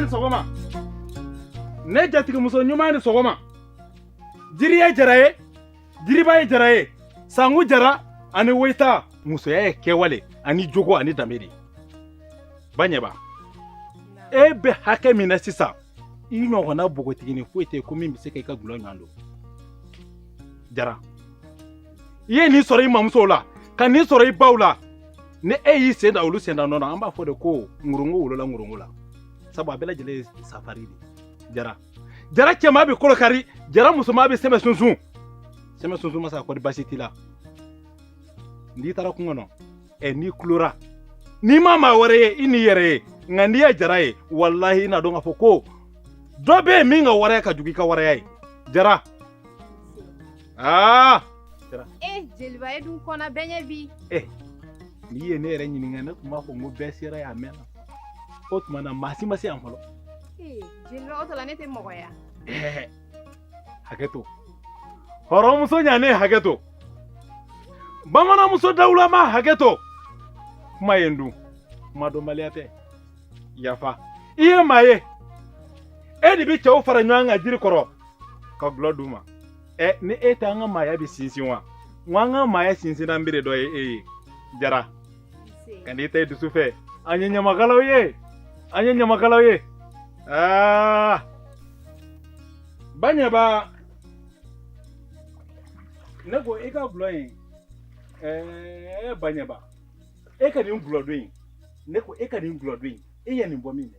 ni sɔgɔma. Ne jatigimuso ɲuman ni sɔgɔma. Jiri ye jara ye, jiriba ye jara ye, sangu jara ani woyita musoya ye kɛwale ani jogo ani danbe de. Baɲɛba, e bɛ hakɛ min na sisan, i ɲɔgɔnna bogotigini foyi tɛ ko min bɛ se k'i ka gulɔ ɲɔgɔn don. Jara, i ye nin sɔrɔ i mamusow la, ka nin sɔrɔ i baw la. Ni e y'i sen da olu sen da nɔ na, an b'a fɔ de ko ŋurongo wolola ŋurongo la. Sabu a bɛɛ lajɛlen ye safari de. Jara, Jara cɛman bɛ kolo kari, Jara musoman bɛ sɛmɛ sunsun. Sɛmɛ sunsun ma sa kɔni basi t'i la. N'i taara kungo kɔnɔ, n'i kulora, n'i ma maa wɛrɛ ye i n'i yɛrɛ ye, nka n'i ye Jara ye, walahi i n'a dɔn k'a fɔ ko dɔ bɛ yen min ka wariya ka jugu i ka wariya ye. Jara. Jara. Jeliba ye dun kɔnɔ bɛɛ ɲɛ bi. N'i ye ne yɛrɛ ɲininka ne tun b'a fɔ n ko bɛɛ sera yan mɛnna. O tuma na maa si ma se yan fɔlɔ. Jeliba o tɔ la ne tɛ mɔgɔya. Hakɛ to. Hɔrɔnmuso ɲanen hakɛ to. Bamananmuso dawulama hakɛ to. Kuma ye n dun. Kuma dɔnbaliya tɛ. Yafa. I ye maa ye. E de bɛ cɛw fara ɲɔgɔn kan jiri kɔrɔ ka gulɔ d'u ma. Ni e tɛ an ka maaya bɛ sinsin wa? N ko an ka maaya sinsinna nbere dɔ ye e ye. Jara. Ka n'i ta i dusu fɛ. An ye ɲamakalaw ye. An ye ɲamakalaw ye. Baɲɛba, ne ko i ka gulɔ in, Baɲɛba, e ka nin gulɔ dɔ in, ne ko e ka nin gulɔ dɔ in, e ye nin bɔ min dɛ?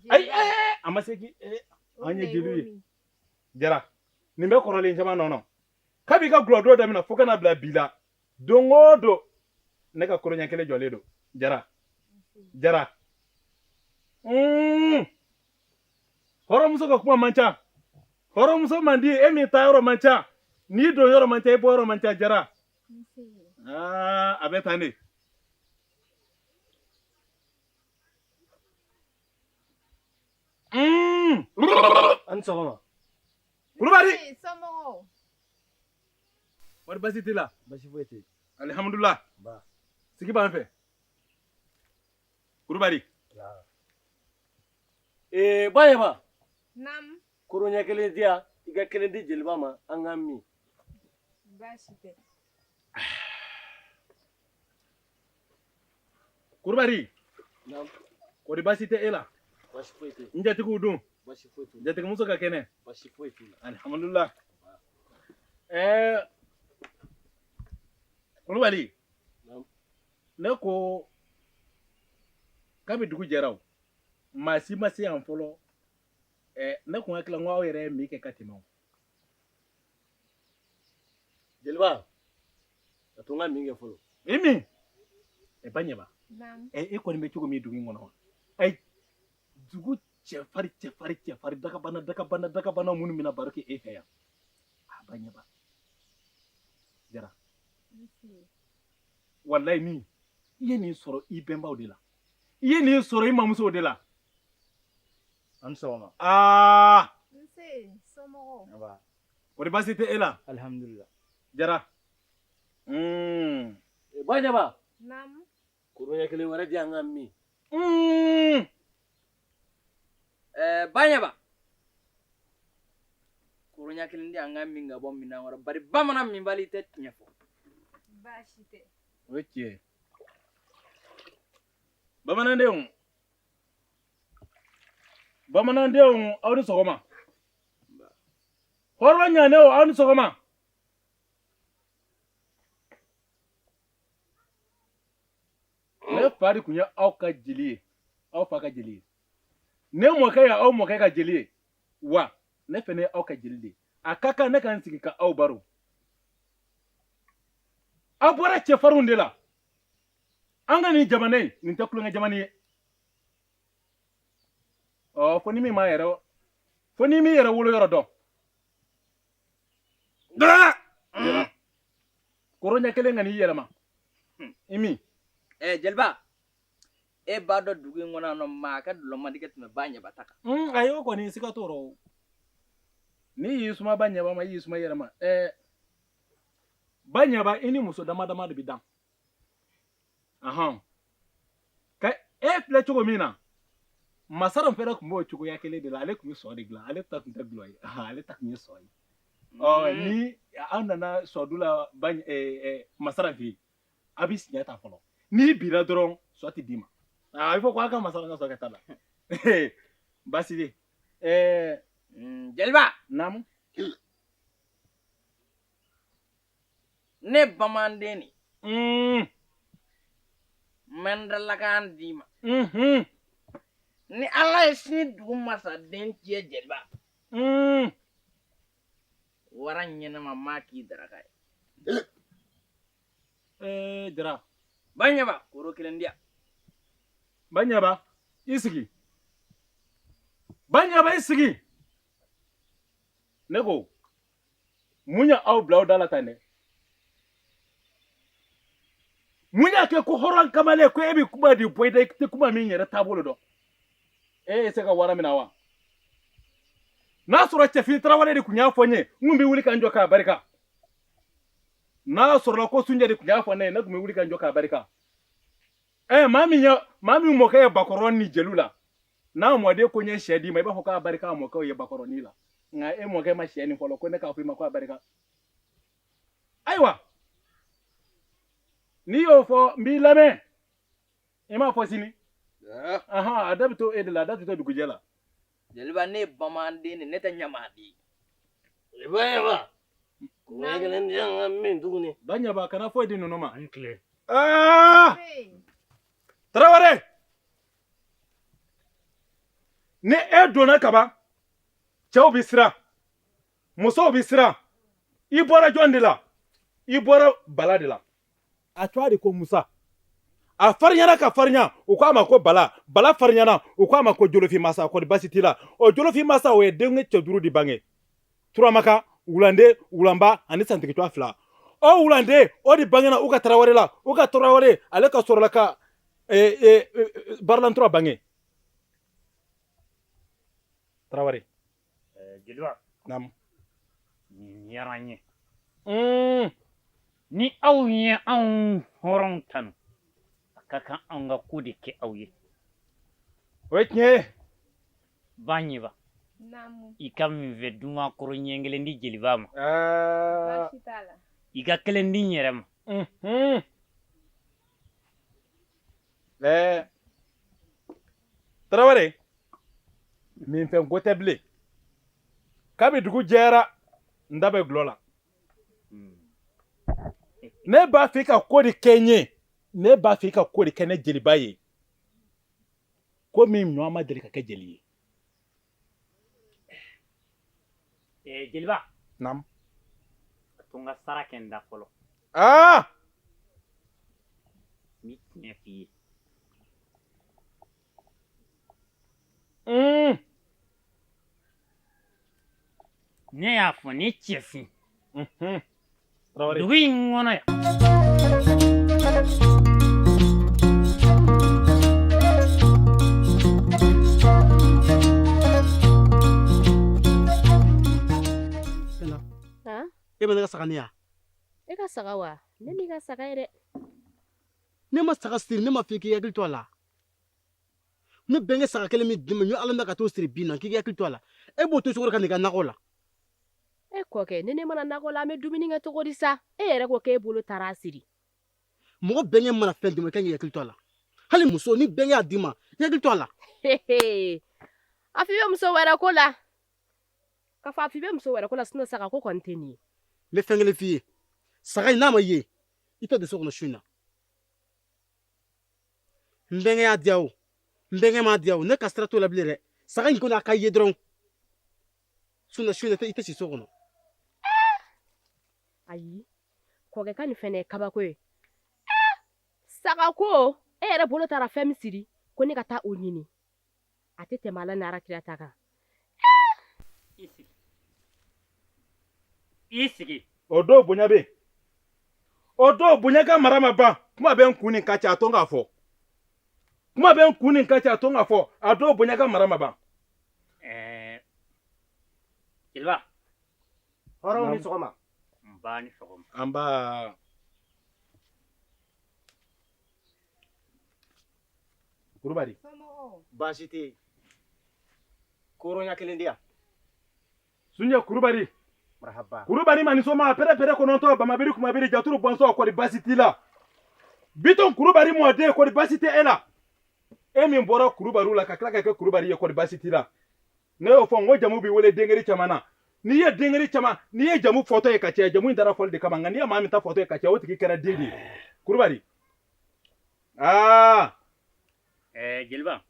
Ayi, a ma se ki, an ye jeliw ye. Jara, nin bɛ kɔrɔlen caman nɔ. Kabi ka gulɔ dɔ daminɛ fo kana bila bi la, don o don ne ka koloɲɛ kelen jɔlen don. Jara. Jara. Hɔrɔnmuso ka kuma man ca. Hɔrɔnmuso man di, e min ta yɔrɔ man ca. N'i don yɔrɔ man ca, i bɔ yɔrɔ man ca. Jara. A bɛ tan de. An sɔgɔma. Kulubali. Somɔgɔw. Wari basi t'i la? Basi foyi tɛ yen. Alihamudulila. Sigi b'an fɛ. Kulubali. Baɲɛba. Naamu. Koroɲɛ kelen di yan, i ka kelen di jeliba ma, an ka min. Baasi tɛ. Kulubali. Naamu. Kɔri basi tɛ e la? Basi foyi tɛ yen. N jatigiw dun? Basi foyi tɛ yen. Jatigimuso ka kɛnɛ? Basi foyi tɛ yen. Alihamudulila. Kulubali. Ne ko kabi dugu jɛra o, maa si ma se yan fɔlɔ. Ne kun hakili la n ko aw yɛrɛ ye min kɛ ka tɛmɛ o. Jeliba, ka to n ka min kɛ fɔlɔ. I min? Baɲɛba. Naamu. E kɔni bɛ cogo min dugu in kɔnɔ wa? Ayi, dugu cɛfari dagabana minnu bɛna baro kɛ e fɛ yan. Baɲɛba. Jara. Walayi nin, i ye nin sɔrɔ i bɛnbaw de la. I ye nin sɔrɔ i mamusow de la. An sɔgɔma. Nse, somɔgɔw. Kɔri basi tɛ e la? Alihamudulila. Jara. Baɲɛba. Naamu. Koroɲɛ kelen wɛrɛ di an ka min. Baɲɛba. Koroɲɛ kelen di an ka min ka bɔ minan wɛrɛ bari bamanan min bali tɛ tiɲɛ fɔ. Baasi tɛ. O ye tiɲɛ ye. Bamanandenw, aw ni sɔgɔma. Hɔrɔn ɲanenw, aw ni sɔgɔma. Ne fa de tun ye aw ka jeli ye, aw fa ka jeli ye. Ne mɔkɛ ye aw mɔkɛ ka jeli ye, wa ne fana ye aw ka jeli de ye. A ka kan ne ka n sigi ka aw baro. Aw bɔra cɛfarinw de la. An ka nin jamana in, nin tɛ kulonkɛ jamana ye. Fo ni min m'a yɛrɛ, fo ni min yɛrɛ wolo yɔrɔ dɔn. Koroɲɛ kelen ka n'i yɛlɛma. I min? Jeliba, e b'a dɔn dugu in kɔnɔ yan nɔ maa ka dulɔ man di ka tɛmɛ Baɲɛba ta kan. Ayi, o kɔni siga t'o rɔ o. N'i y'i suma Baɲɛba ma, i y'i suma i yɛrɛ ma. Baɲɛba, i ni muso dama dama de bɛ dan. ahan ka e filɛ cogo min na masaran fɛnɛ tun b'o cogoya kelen de la ale tun bɛ sɔ de dilan ale ta tun tɛ gulɔ ye ale ta tun ye sɔ ye ni an nana sɔdu la masaran fɛ yen a bɛ siɲɛ ta fɔlɔ n'i bira dɔrɔn sɔ tɛ d'i ma a bɛ fɔ ko a ka masaran ka sɔ kɛ ta la baasi de jeliba naamu ne bamanden ni n bɛ n dalakan d'i ma ni ala ye sini dugu masaden tiɲɛ jeliba wara ɲɛnama maa k'i daraka ye jara ba ɲɛba koro kelen di yan ba ɲɛba i sigi ba ɲɛba i sigi ne ko mun ye aw bila aw da la tan dɛ mun y'a kɛ ko hɔrɔn kamalen ko e bɛ kuma de bɔ i da i tɛ kuma min yɛrɛ taabolo dɔn e ye se ka wara minɛ wa n'a sɔrɔ cɛfin tarawele de tun y'a fɔ n ye n tun bɛ wuli ka n jɔ k'a barika n'a sɔrɔla ko sunjɛ de tun y'a fɔ ne ye ne tun bɛ wuli ka n jɔ k'a barika maa min mɔkɛ ye bakɔrɔn ni jeliw la n'a mɔden ko n ye sɛ d'i ma i b'a fɔ k'a barika a mɔkɛw ye bakɔrɔnin la nka e mɔkɛ ma sɛ nin fɔlɔ ko ne k'a fɔ i ma ko a barika ayiwa n'i y'o fɔ n b'i lamɛn i m'a fɔ sini a da bɛ to e de la a da tɛ to dugujɛ la jeliba ne ye bamanden ni ne tɛ ɲamaden Jeliba ko ŋa kelen di yan ka min tuguni ba ɲɛba kana foyi di ninnu ma an tile Tarawele ni e donna kaban cɛw bɛ siran musow bɛ siran i bɔra jɔn de la i bɔra bala de la a tɔgɔ de ko musa a farinyana ka farinya u k'a ma ko bala farinyana u k'a ma ko jolofin masa kɔni basi t'i la o jolofin masa o ye denkɛ cɛ 5 de bange turamaka wulande wulanba ani santigitɔ 2 o wulande o de bangena u ka tarawele la u ka tarawele ale ka sɔrɔla ka baralantura bange tarawele jeliba naam ɲɛra n ye ni aw ye anw hɔrɔnw tanu a ka kan anw ka ko de kɛ aw ye o ye tiɲɛ ye ba ɲɛba i ka min fɛ dunga kɔrɔ ɲɛ kelen di jeliba ma Baasi t'a la. i ka kelen di n yɛrɛ ma tarawele min fɛn ko tɛ bilen kabi dugu jɛra n da bɛ gulɔ la ne b'a fɛ ka ko de kɛ n ye ne b'a fɛ ka ko de kɛ ne jeliba ye ko min ɲɔgɔn ma deli ka kɛ jeli ye jeliba naam a to n ka sara kɛ n da fɔlɔ n bɛ tiɲɛ f'i ye ne y'a fɔ ne cɛfin dugu in kɔnɔ yan e bɛ ne ka saga ni ya e ka saga wa ne m'i ka saga ye dɛ ne ma saga siri ne ma f'i k'i hakili to a la ne bɛnkɛ saga kelen min d'i ma ɲɔ ala bɛ ka t'o siri bin na k'i hakili to a la e b'o to cogo ka n'i ka nakɔ la e kɔkɛ ni ne mana nakɔ la an bɛ dumuni kɛ cogo di sa e yɛrɛ ko k'e bolo taara a siri mɔgɔ bɛnkɛ mana fɛn d'i ma i kan k'i hakili to a la hali muso ni bɛnkɛ y'a d'i ma i hakili to a la a f'i bɛ muso wɛrɛ ko la ka fɔ a f'i bɛ muso wɛrɛ ko la sinɔn saga ko kɔni tɛ nin ye n bɛ fɛn kelen f'i ye saga in n'a ma ye i tɛ don so kɔnɔ su in na n bɛnkɛ y'a diya o n bɛnkɛ m'a diya o ne ka sira t'o la bilen dɛ saga in kɔni a ka ye dɔrɔn su in na i tɛ si so kɔnɔ ayi kɔkɛ ka nin fɛnɛ ye kabako ye saga ko e yɛrɛ bolo taara fɛn min siri ko ne ka taa o ɲini a tɛ tɛmɛ ala ni alakira ta kan i sigi o don bonya bɛ yen o don bonya ka mara ma ban kuma bɛ n kun nin ka ca a to n k'a fɔ kuma bɛ n kun nin ka ca a to n k'a fɔ a don bonya ka mara ma ban jeliba hɔrɔnw ni sɔgɔma n ba ni sɔgɔma an b'a Kulubali. baasi tɛ yen koronya kelen di yan Sunjɛ Kulubali. marahaba Kulubali manisoma pere pere kɔnɔntɔ bamabiri kumabiri jaturu bɔnsɔn kɔri basi t'i la. Bitɔn Kulubali mɔden kɔri basi tɛ e la. E min bɔra Kulubaliw la ka tila ka kɛ Kulubali ye kɔri basi t'i la. Ne y'o fɔ n ko jamu b'i wele dengeri caman na. N'i ye dengeri caman n'i ye jamu fɔtɔ ye ka caya jamu in taara fɔli de kama nka n'i ye maa min ta fɔtɔ ye ka caya o tigi kɛra den de ye. Kulubali. Aa. Jeliba.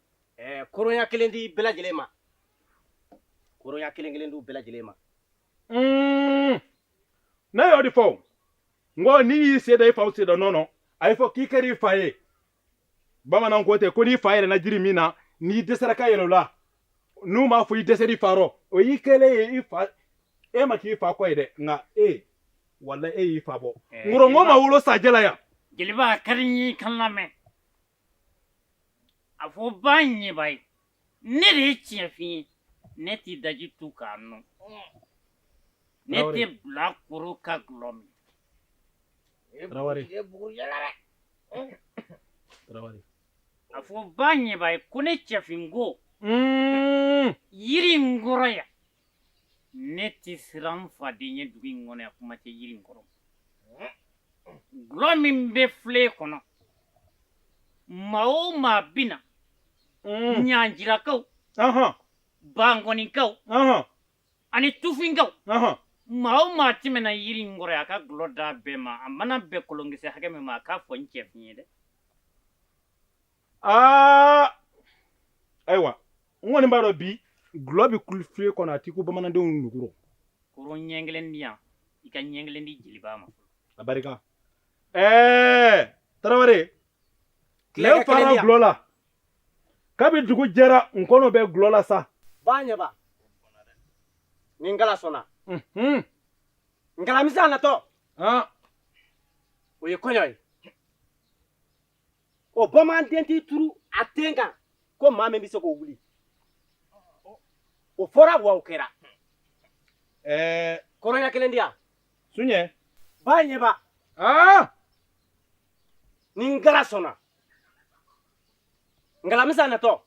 koronya kelen di bɛɛ lajɛlen ma koronya kelen kelen di u bɛɛ lajɛlen ma Ne y'o de fɔ n ko n'i y'i sen da i faw sen da nɔnɔ a ye fɔ k'i kɛra i fa ye bamananw ko ten ko n'i fa yɛlɛnna jiri min na n'i dɛsɛra ka yɛlɛ o la n'u m'a fɔ i dɛsɛra i fa rɔ o y'i kɛlen ye i fa e ma k'i fa kɔ ye dɛ nka wala e y'i fa bɔ nkoronko ma wolo sajɛ la yan. Jeliba a ka di n ye kan lamɛn a fɔ ba ɲɛba ye ne de ye tiɲɛ f'i ye ne t'i daji tu k'a nɔ ne tɛ bila koro ka gulɔ min. Tarawele. A fɔ ba ɲɛba ye ko ne cɛfin ko yiri in kɔrɔ yan ne tɛ siran n faden ye dugu in kɔnɔ yan kuma tɛ yiri in kɔrɔ gulɔ min bɛ filen kɔnɔ maa o maa bɛ na ɲanjirakaw bankɔnikaw ani tufinkaw maa o maa tɛmɛna yiri in kɔrɔ yan a ka gulɔ d'a bɛɛ ma a mana bɛn kolonkisɛ hakɛ min ma a k'a fɔ n cɛfin ye dɛ. Ayiwa n kɔni b'a dɔn bi gulɔ bɛ kuli filen kɔnɔ a t'i ko bamanandenw nuguro. Koro ɲɛ kelen di yan i ka ɲɛ kelen di Jeliba ma. A barika. Tarawele. Ne fara gulɔ la kabi dugu jɛra n kɔnɔ bɛ gulɔ la sa. ba ɲɛba ni ngala sɔnna ngalamisa natɔ o ye kɔɲɔ ye o bamaanden t'i turu a den kan ko maa min bɛ se k'o wuli o fɔra wa o kɛra kɔrɔnya kelen di yan Sunjɛ. ba ɲɛba ni ngala sɔnna ngalamisa natɔ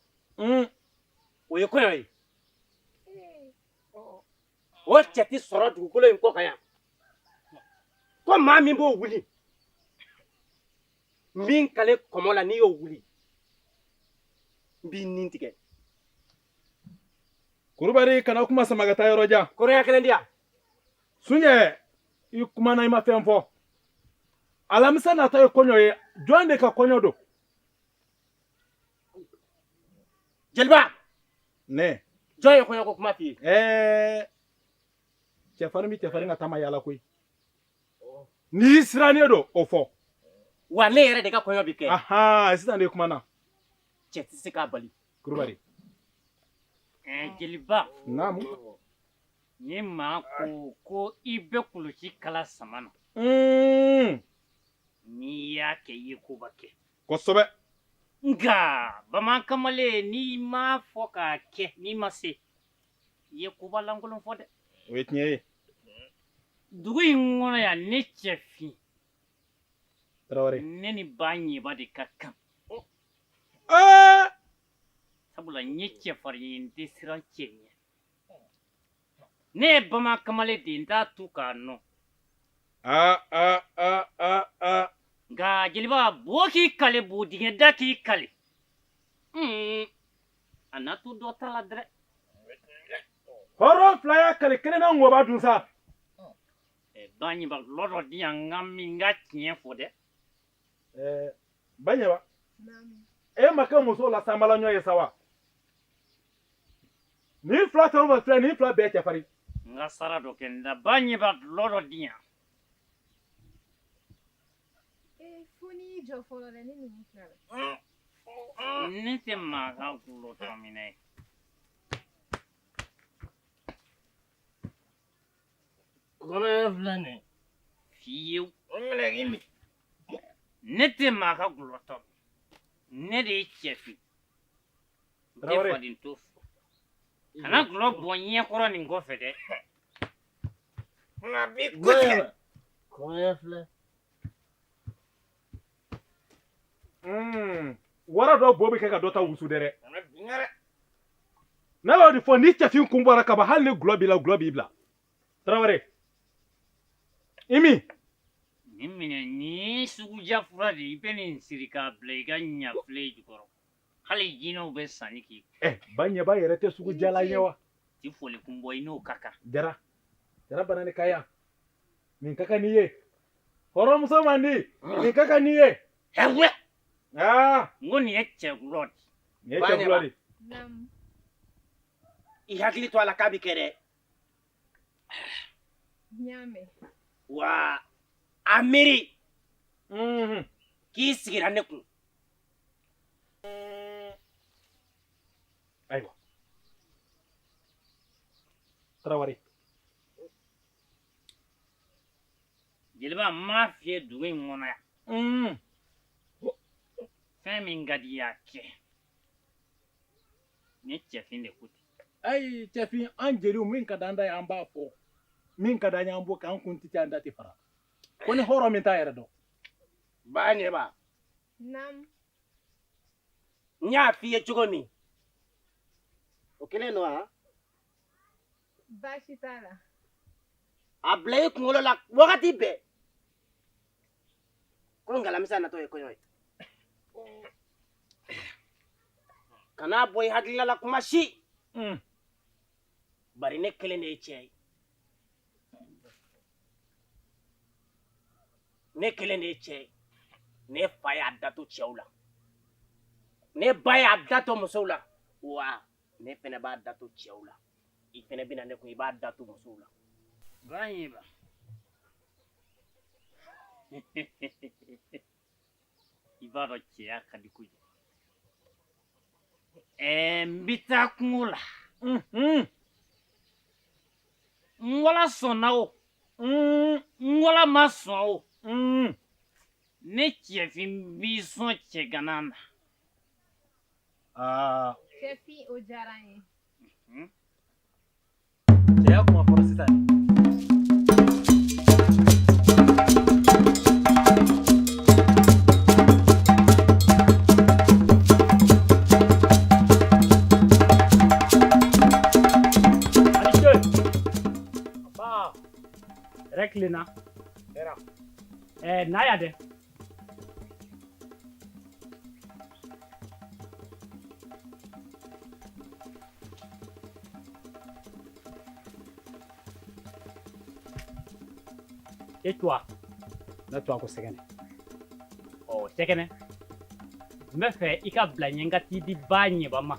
o ye kɔɲɔ ye o cɛ ti sɔrɔ dugukolo in kɔ kan yan ko maa min b'o wuli min kale kɔmɔ la n'i y'o wuli n b'i nin tigɛ. Kulubali kana kuma sama ka taa yɔrɔ jan. kɔrɔnya kelen di yan Sunjɛ i kumana i ma fɛn fɔ alamisa natɔ ye kɔɲɔ ye jɔn de ka kɔɲɔ don. Jeliba Ne. jɔn ye kɔɲɔ ko kuma f'i ye. Cɛfarin bɛ cɛfarin ka taama yaala koyi n'i sirannen don o fɔ. wa ne yɛrɛ de ka kɔɲɔ bi kɛ. Sisan de kumana. cɛ tɛ se k'a bali. Kulubali. Jeliba. Naamu. Ni maa ko i bɛ kulusi kala sama na. N'i y'a kɛ i ye koba kɛ. Kosɛbɛ. Nka bamanankamalen n'i ma fɔ k'a kɛ n'i ma se i ye koba lankolon fɔ dɛ. O ye tiɲɛ ye. Dugu in kɔnɔ yan ne cɛfin. Tarawele. Ne ni ba ɲɛba de ka kan. Sabula n ye cɛfarin ye n tɛ siran cɛ ɲɛ. Ne ye bamanankamalen de ye n t'a tu k'a nɔ. Nka Jeliba bo k'i kale bo dingɛ da k'i kale. A na to dɔ ta la dɛ. Hɔrɔn fila y'a kale kelen na ŋɔba dun sa. Ba ɲɛba gulɔ dɔ di yan n ka min n ka tiɲɛ fɔ dɛ. Ba ɲɛba e ma kɛ muso la sanbala ɲɔ ye sa wa. Ni fila tɛ o ma filɛ ni fila bɛɛ cɛfarin. N ka sara dɔ kɛ n da ba ɲɛba gulɔ dɔ di yan. Fo n'i jɔ fɔlɔ dɛ ni numu filɛ. Ne tɛ maa ka gulɔ tɔ minɛ ye. Kɔnɔ filɛ nin ye. Fiyewu. O minɛ k'i min. Ne tɛ maa ka gulɔ tɔ ne de ye cɛfin. N tɛ faden to fɔ. Kana gulɔ bɔ ɲɛkɔrɔ nin kɔfɛ dɛ. Nka bi kɔɲɔ. Kɔɲɔ filɛ. wara dɔ bo bɛ kɛ ka dɔ ta wusu dɛ kana dingare ne b'o de fɔ ni cɛfin kun bɔra kaban hali ni gulɔ b'i la gulɔ b'i bila Tarawele Imi nin minɛ ni suguja fura de i bɛ nin siri k'a bila i ka ɲafile jukɔrɔ hali jinɛw bɛ sanni k'i ba ɲɛba yɛrɛ tɛ sugu jala ɲɛ wa ti foli kun bɔ i n'o ka kan jara bana ni kaya nin ka kan n'i ye hɔrɔnmuso man di nin ka kan n'i ye hɛwɛ n ko nin ye cɛ gulɔ de nin ye cɛ gulɔ de Nam. i hakili to a la k'a bi kɛ dɛ Nyame. wa a miiri Mhm. k'i sigira ne kun ayiwa Tarawele jeliba n m'a f'i ye dugu in kɔnɔ yan fɛn min ka di i y'a kɛ n ye cɛfin de ko ten ayi cɛfin an jeliw min ka d'an da ye an b'a fɔ min ka d'an ye an b'o kɛ an kun tɛ an da tɛ fara ko ni hɔrɔn min t'a yɛrɛ dɔn ba ɲɛba Nam. n y'a f'i ye cogo min o kelen don wa Baasi t'a la. a bila i kunkolo la wagati bɛɛ ko ngalamisa natɔ ye kɔɲɔ ye kana bɔ i hakilila la kuma si bari ne kelen de ye cɛ ye ne kelen de ye cɛ ye ne fa y'a dato cɛw la ne ba y'a dato musow la wa ne fɛnɛ b'a dato cɛw la i fɛnɛ bɛna ne kun i b'a dato musow la ba ye ba i b'a dɔn cɛya ka di kojugu n bɛ taa kungo la n wala sɔnna o n wala ma sɔn o ne cɛfin b'i sɔn cɛ gana na Cɛfin o diyara n ye. cɛya kuma fɔra sisan Reklina. Naya de. Et toi? Ne to a ko sɛgɛnɛ Oh, sɛgɛnɛ. N bɛ fɛ i ka bila ɲɛ n ka t'i di ba ɲɛba ma.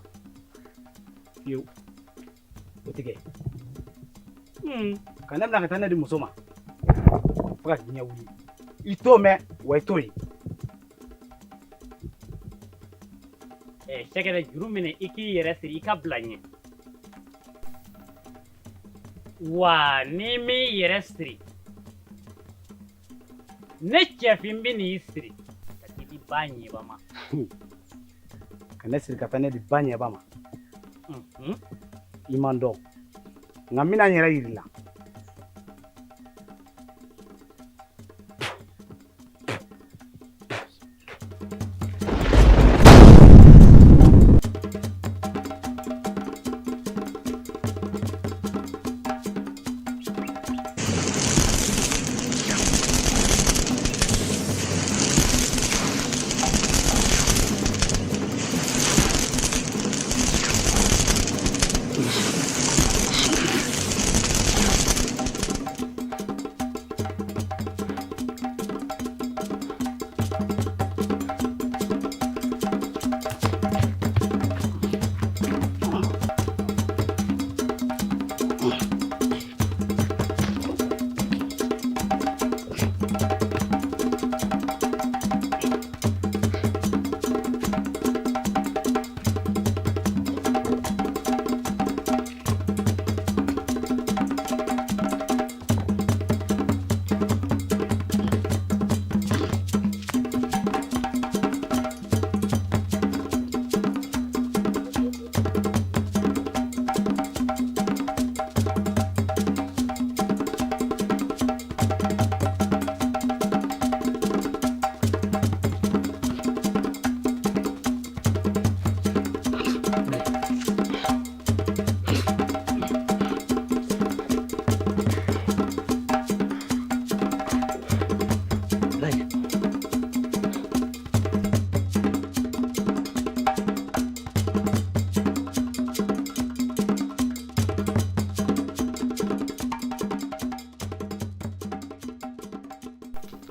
fiyewu o tɛ kɛ ka ne bila ka taa ne di muso ma fo ka diɲɛ wuli i t'o mɛn wa i t'o ye Sɛgɛnɛ juru minɛ i k'i yɛrɛ siri i ka bila ɲɛ. Wa n'i m'i yɛrɛ siri ne cɛfin bɛ n'i siri ka t'i di ba ɲɛba ma. ka ne siri ka taa ne di ba ɲɛba ma i man dɔn nka n bɛna n yɛrɛ yiri la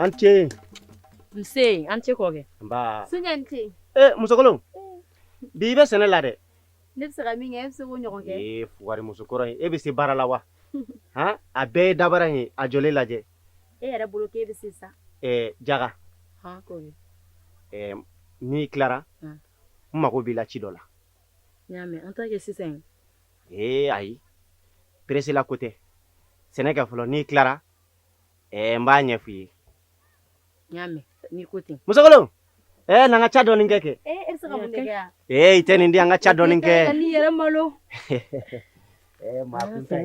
Ante. Nse, ante kɔkɛ. Nba. Suɲɛnti. Musokolon. Bi bɛ sɛnɛ la dɛ. Ne bɛ se ka min kɛ e bɛ se k'o ɲɔgɔn kɛ. Fugari musokɔrɔ in e bɛ se baara la wa? Han? A bɛɛ ye dabara in ye a jɔlen lajɛ. E yɛrɛ bolo k'e bɛ se sa. Jaga. Han kɔkɛ. N'i tilara n mago b'i la ci dɔ la. N y'a mɛn an t'a kɛ sisan. Ayi. Presse la ko tɛ. Sɛnɛ kɛ fɔlɔ n'i tilara n b'a ɲɛ f'i ye. N y'a mɛn n'i ko ten. Musokolon. N'an ka ca dɔɔnin kɛ kɛ. E bɛ se ka mun de kɛ yan. I tɛ nin di an ka ca dɔɔnin kɛ. Ka n'i yɛrɛ malo. Maa kun tɛ.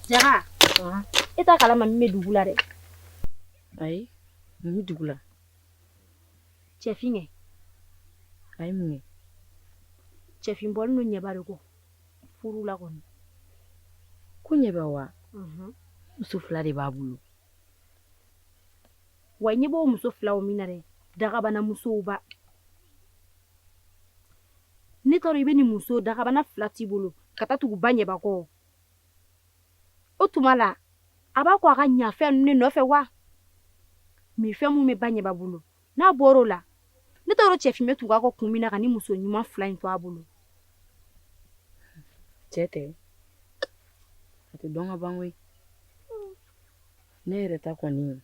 Jaga. E t'a kalama min bɛ dugu la dɛ. Ayi, mun bɛ dugu la? Cɛfin kɛ. Ayi mun kɛ? Cɛfin bɔlen don ɲɛba de kɔ. Furu la kɔni. Ko ɲɛ bɛ wa? Muso 2 de b'a bolo. Wa ɲɛ b'o muso 2 min na dɛ. Dagabana musow ba. Ne tɔɔrɔ I bɛ nin muso dagabana 2 t'i bolo ka taa tugu ba ɲɛba kɔ. O tuma la a b'a ko a ka ɲafɛn ninnu ne nɔfɛ wa? Mais fɛn mun bɛ ba ɲɛba bolo n'a bɔr'o la ne tɔɔrɔ cɛfin bɛ tugu a kɔ kun min na ka ni muso ɲuman 2 in to a bolo. Cɛ tɛ. A tɛ dɔn ka ban koyi. Ne yɛrɛ ta kɔni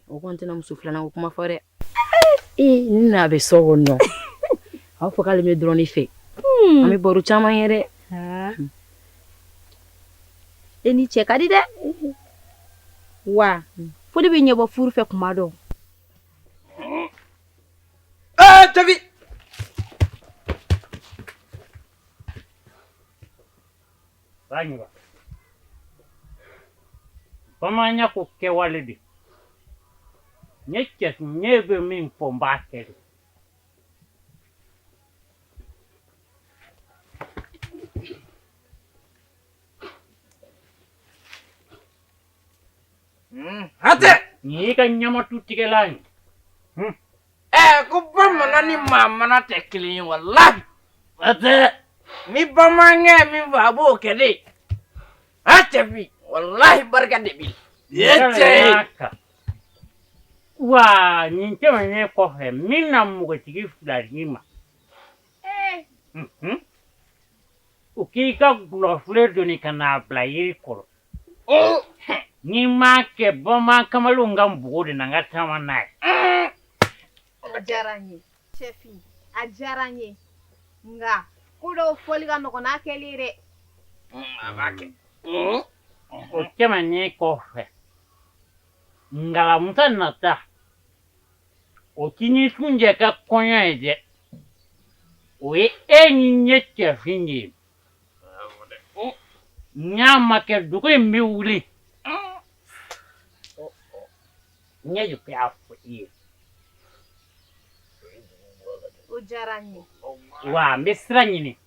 o kɔni tɛna muso 2nan ko kuma fɔ dɛ. Ni n'a bɛ so kɔnɔ. A b'a fɔ k'ale bɛ dɔrɔn ne fɛ. An bɛ baro caman ye dɛ. E ni cɛ ka di dɛ. Wa fo de bɛ ɲɛbɔ furu fɛ kuma dɔ. Tabi. Banyiba. Bamanya ko kɛwale de. Nye cɛ nye bɛ min fɔ n b'a kɛ de. Hatɛ. Ni ka ɲamatu tigɛla ye. Ko bamanan ni maamana tɛ kelen ye walahi. Hatɛ. Ni bamankɛ min fɔ a b'o kɛ de. Cɛfin walahi barika de b'i la. Cɛ. Wa nin tɛmɛnen kɔfɛ min na mɔgɔtigi 2 d'i ma. U k'i ka gulɔfilen doni ka n'a bila yiri kɔrɔ. N'i m'a kɛ bamanan kamalenw ka npogo de na n ka taama n'a ye. A diyara n ye cɛfin a diyara n ye nka ko dɔw fɔli ka nɔgɔn n'a kɛli ye dɛ. A b'a kɛ. O tɛmɛnen kɔfɛ ngalamusa nata o t'i ni Sunjɛ ka kɔɲɔ ye dɛ. O ye e ni n ye cɛfin ye. N'a ma kɛ dugu in bɛ wuli. N ye de y'a fɔ i ye. O diyara n ye. Wa n bɛ sira ɲini.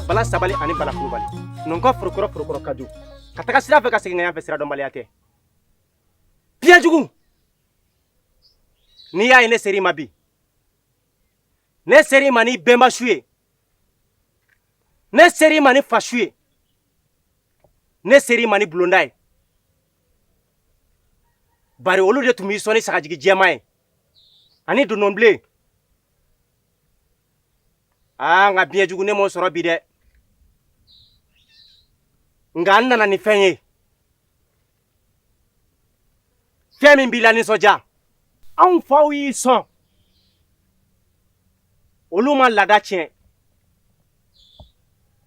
Bala sabali ani bala kulubali. Non ka furukɔrɔ kaju. Ka taga sira fɛ ka segin yan fɛ sira dɔnbaliya tɛ. Biyanjugu. N'i y'a ye ne ser'i ma bi. Ne ser'i ma ni bɛnba su ye. Ne ser'i ma ni fa su ye. Ne ser'i ma ni bulonda ye. Bari olu de tun b'i sɔn ni sagajigi jɛman ye. Ani dondonbilen. Nka biɲɛjugu ne m'o sɔrɔ bi dɛ. Nka n nana ni fɛn ye. Fɛn min b'i la nisɔndiya. Anw faw y'i sɔn. Olu ma laada tiɲɛ.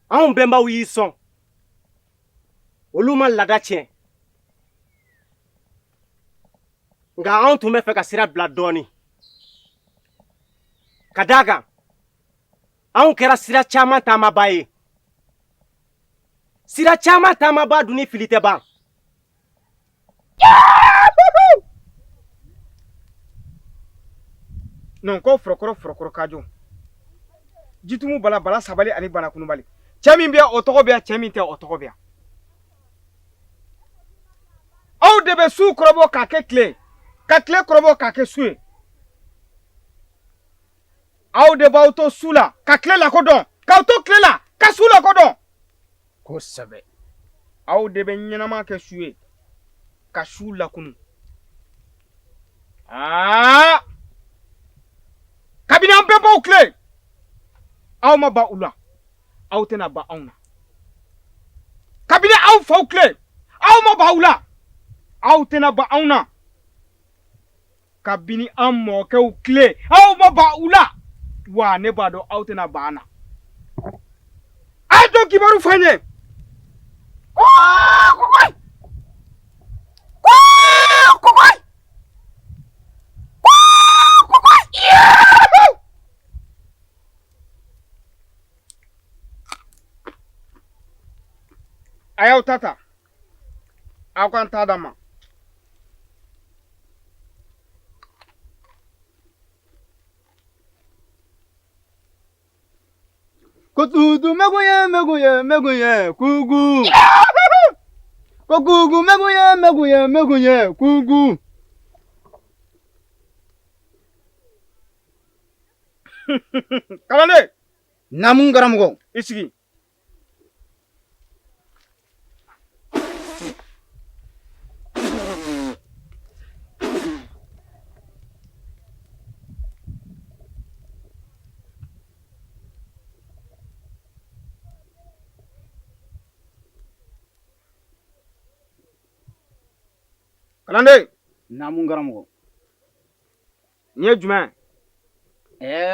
Anw bɛnbaw y'i sɔn. Olu ma laada tiɲɛ. Nka anw tun bɛ fɛ ka sira bila dɔɔnin. Ka d'a kan anw kɛra sira caman taamaba ye. sira caman taama b'a dun ni fili tɛ ban. Non ko forokɔrɔ ka jɔ. Jitumu bala sabali ani bana kunubali. Cɛ min bɛ o tɔgɔ bɛ cɛ min tɛ o tɔgɔ bɛ. Aw de bɛ su kɔrɔbɔ k'a kɛ tile, ka tile kɔrɔbɔ k'a kɛ su ye. Aw de b'aw to su la ka tile lakodɔn, k'aw to tile la ka su lakodɔn. Kosɛbɛ. Aw de bɛ ɲɛnama kɛ su ye ka su lakunu. Kabini an bɛɛ b'aw tile, aw ma ba u la, aw tɛna ba anw na. Kabini aw faw tile, aw ma ba u la, aw tɛna ba anw na. Kabini an mɔkɛw tile, aw ma ba u la, wa ne b'a dɔn aw tɛna ba an na. A ye to kibaru fɔ an ye. A y'aw ta ta, aw kan ta d'a ma. Kotutu meguye kugu. Kokugu meguye kugu. Kalande, Namun karamɔgɔ. i sigi. Kalande, Namun karamɔgɔ. nin ye jumɛn?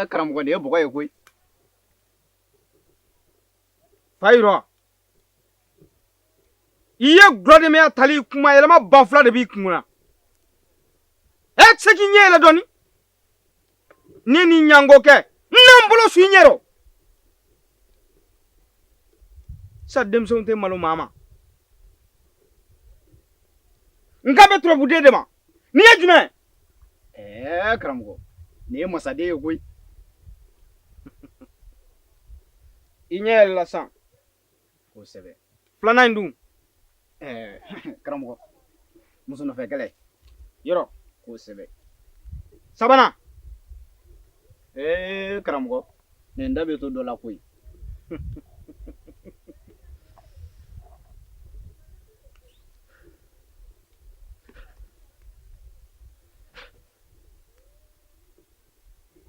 Karamɔgɔ nin ye bɔgɔ ye koyi. Fayiro, i ye gulɔdɛmɛya tali kuma yɛlɛma ba fila de b'i kun na. E tɛ se k'i ɲɛ yɛlɛ dɔɔni? Ni nin ɲango kɛ, n n'an bolo su i ɲɛ rɔ. Sa denmisɛnw tɛ malo maa ma. N kan bɛ turabuden de ma. Nin ye jumɛn? Karamɔgɔ nin ye masaden ye koyi. I ɲɛ yɛlɛla sisan. Kosɛbɛ. Filanan in dun? Karamɔgɔ muso nɔfɛ kɛlɛ. Yɔrɔ. Kosɛbɛ. Sabanan. Karamɔgɔ nin da bɛ to dɔ la koyi.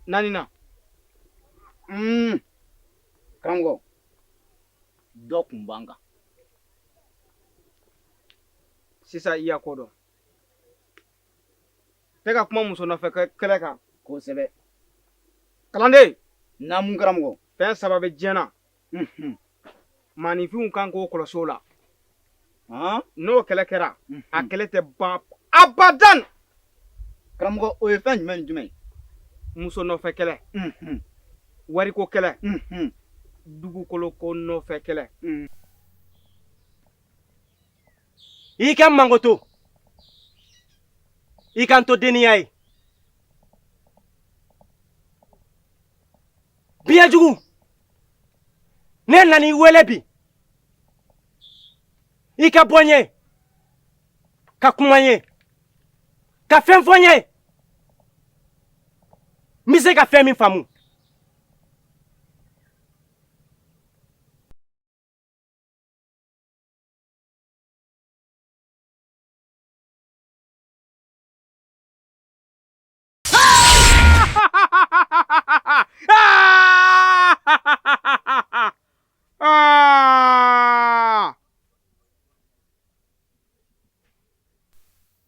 Naaninan. Karamɔgɔ dɔ kun b'an kan. Sisan i y'a ko dɔn. Tɛ ka kuma muso nɔfɛ kɛlɛ kan. Kosɛbɛ. Kalanden. Namun karamɔgɔ. Fɛn saba bɛ diɲɛ na. Maaninfinw kan k'o kɔlɔsi o la. N'o kɛlɛ kɛra, a kɛlɛ tɛ ban abadan. Karamɔgɔ o ye fɛn jumɛn ni jumɛn ye? Muso nɔfɛ kɛlɛ. Wariko kɛlɛ. Dugukolo ko nɔfɛ kɛlɛ. I ka mangoto, i kan to denniya ye. Biɲɛjugu, ne nana i wele bi. I ka bɔ n ye, ka kuma n ye, ka fɛn fɔ n ye. N bɛ se ka fɛn min faamu.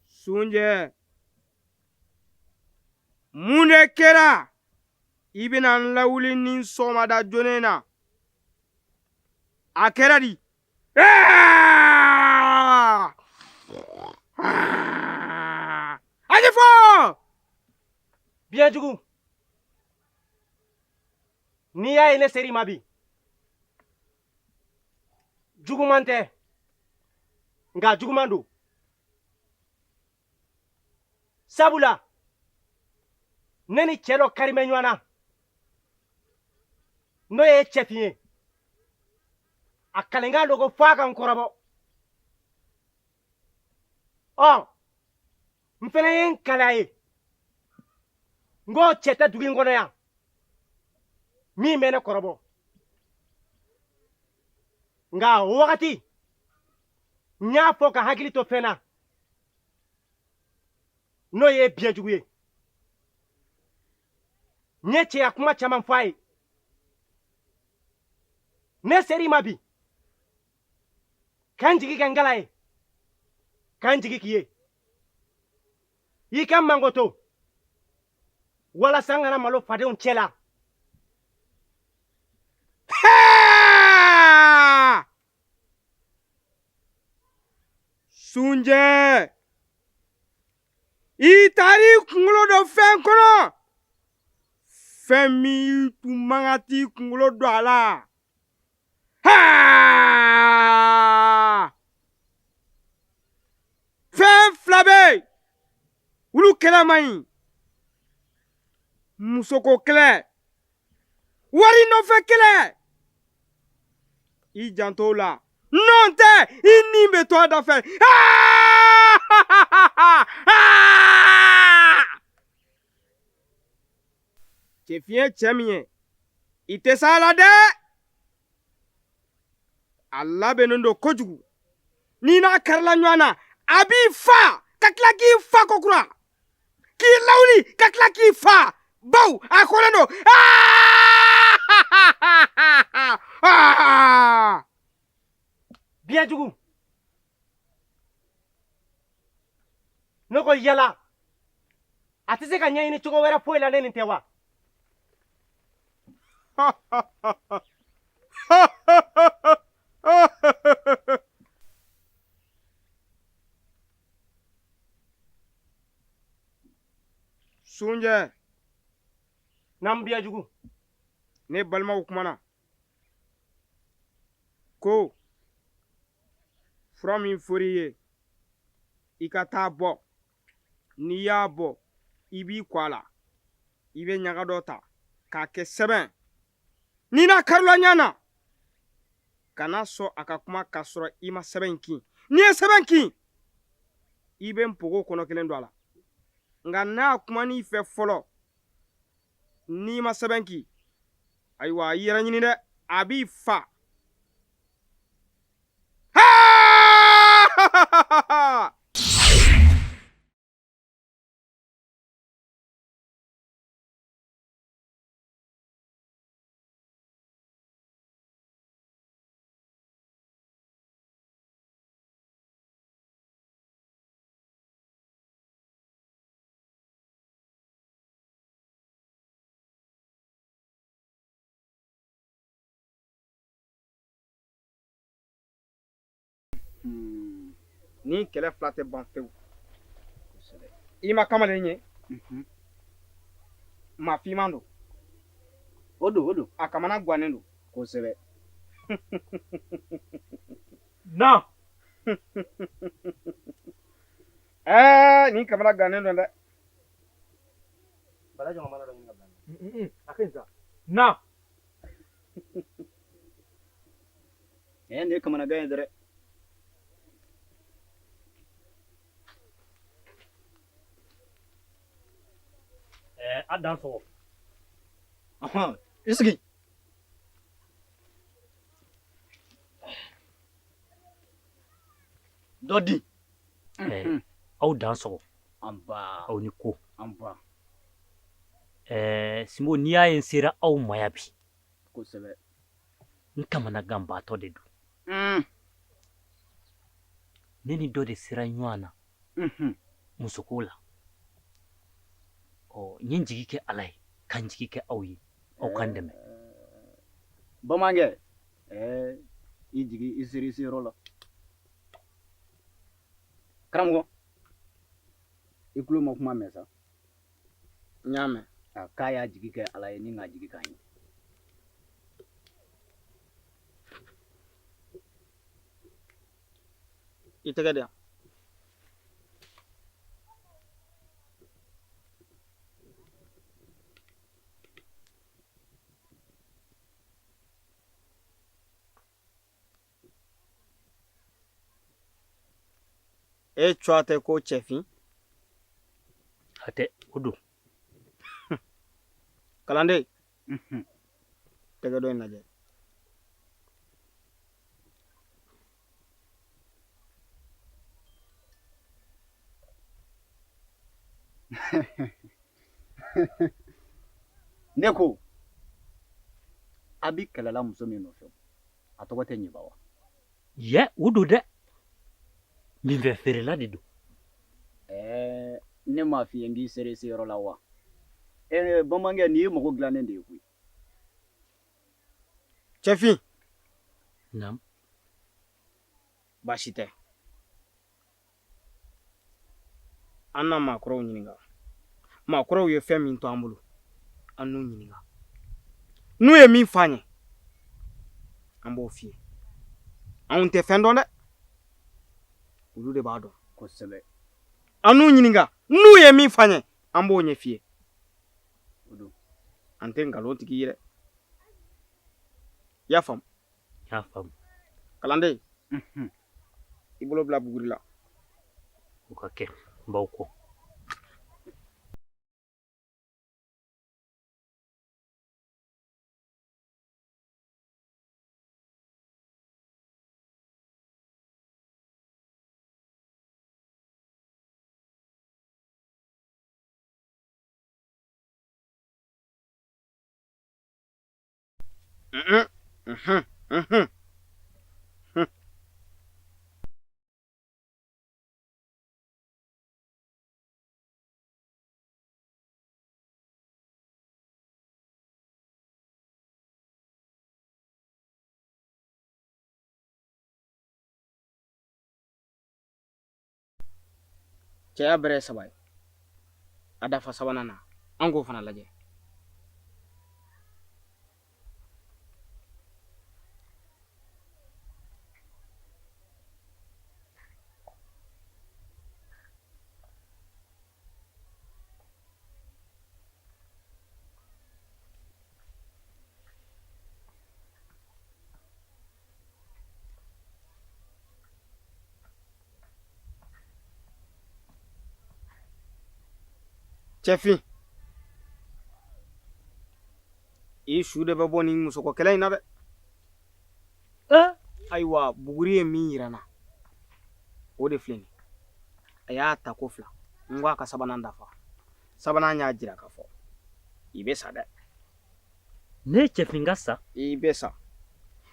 Sunjɛ, mun de kɛra i bɛna n lawuli ni sɔgɔmada joona na? A kɛra di? A ɲɛfɔ! Biɲɛjugu, n'i y'a ye ne ser'i ma bi, juguman tɛ nka juguman don sabula ne ni cɛ dɔ karimɛ ɲɔgɔn na n'o ye cɛfin ye a kalenkan don ko f'a ka n kɔrɔbɔ n fana ye n kale a ye n ko cɛ tɛ dugu in kɔnɔ yan min bɛ ne kɔrɔbɔ nka o wagati n y'a fɔ ka hakili to fɛn na n'o ye biɲɛjugu ye n ye cɛya kuma caman fɔ a ye ne ser'i ma bi ka n jigi kɛ n gala ye ka n jigi k'i ye i ka mangoto walasa n kana malo fadenw cɛ la Sunjɛ i taar'i kunkolo don fɛn kɔnɔ fɛn min tun man ka t'i kunkolo don a la fɛn fila bɛ yen olu kɛlɛ man ɲi musoko kɛlɛ wari nɔfɛ kɛlɛ i janto la n'o tɛ i ni bɛ to a da fɛ cɛfin ye cɛ min ye i tɛ s'a la dɛ a labɛnnen don kojugu n'i n'a karila ɲɔgɔn na a b'i fa ka tila k'i fa kokura k'i lawuli ka tila k'i fa baw a kolen don biɲɛjugu ne ko yala a tɛ se ka ɲɛɲini cogo wɛrɛ foyi la ne nin tɛ wa Sunjɛ n'an biɲɛjugu ne balimaw kumana ko fura min fɔr'i ye i ka taa bɔ n'i y'a bɔ i b'i kɔ a la i bɛ ɲaga dɔ ta k'a kɛ sɛbɛn n'i n'a karila ɲɔgɔn na kana sɔn a ka kuma k'a sɔrɔ i ma sɛbɛn in kin n'i ye sɛbɛn kin i bɛ npogo kɔnɔ kelen don a la nka n'a kuma n'i fɛ fɔlɔ n'i ma sɛbɛn kin ayiwa i yɛrɛ ɲini dɛ a b'i fa ni kɛlɛ fila tɛ ban pewu i ma kamalen ye maa finman don o don a kamana gannen don kosɛbɛ na nin kamana gannen don dɛ a ka ɲi sa na nin ye kamanagan ye dɛrɛ a dan sɔgɔ i sigi dɔ di aw dan sɔgɔ an ba aw ni ko an ba Simbo n'i y'a ye n sera aw ma yan bi kosɛbɛ n kamanagan baatɔ de don ne ni dɔ de sera ɲɔgɔn na musoko la n ye n jigi kɛ ala ye ka n jigi kɛ aw ye aw kan dɛmɛ bamankɛ i jigi i seri i seyɔrɔ la karamɔgɔ i tulo ma kuma mɛn sa n y'a mɛn k'a y'a jigi kɛ ala ye ni k'a jigi k'an ye I tɛgɛ di yan. E cuwa tɛ ko cɛfin. Hatɛ o don. Kalanden. Tɛgɛ dɔ in lajɛ. Ne ko a bi kɛlɛla muso min nɔfɛ a tɔgɔ tɛ ɲiba wa? Yɛ o don dɛ. Min fɛ feerela de don. Ne m'a f'i ye n k'i sere se yɔrɔ la wa? Bamankɛ nin ye mago dilannen de ye koyi. Cɛfin. Naamu. Baasi tɛ. An na maakɔrɔw ɲininka. Maakɔrɔw ye fɛn min to an bolo. An n'u ɲininka. N'u ye min f'an ye, an b'o f'i ye. Anw tɛ fɛn dɔn dɛ. Olu de b'a dɔn. Kosɛbɛ. An n'u ɲininka. N'u ye min f'an ye, an b'o ɲɛ f'i ye. O don. An tɛ nkalon tigi ye dɛ. I y'a faamu? I y'a faamu. Kalanden. I bolo bila buguri la. O ka kɛ n b'aw kɔ. Cɛya bɛrɛ 3 ye. A dafa 3nan na. An k'o fana lajɛ. Cɛfin. I su de bɛ bɔ nin musokɔ kɛlɛ in na dɛ. Ayiwa buguri ye min yira na. O de filɛ nin. A y'a ta ko 2. N ko a ka 3nan dafa. 3nan y'a jira k'a fɔ i bɛ sa dɛ. Ne ye cɛfin ka sa. I bɛ sa.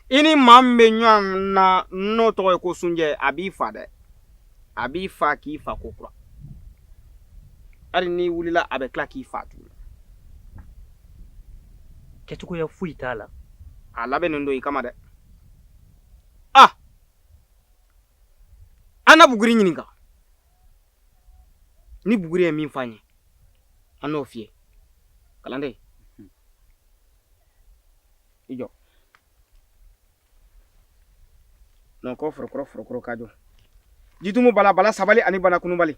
I ni maa min bɛ ɲɔgɔn na n'o tɔgɔ ye ko Sunjɛ a b'i fa dɛ. A b'i fa k'i fa ko kura. Hali n'i wulila a bɛ tila k'i fa tuguni. Kɛcogoya foyi t'a la. A labɛnnen don i kama dɛ. Ah! An na buguri ɲininka. Ni buguri ye min f'an ye, an n'o f'i ye. Kalanden. I jɔ. Non ko forokɔrɔ ka jɔ. Jitumu bala sabali ani bana kunubali.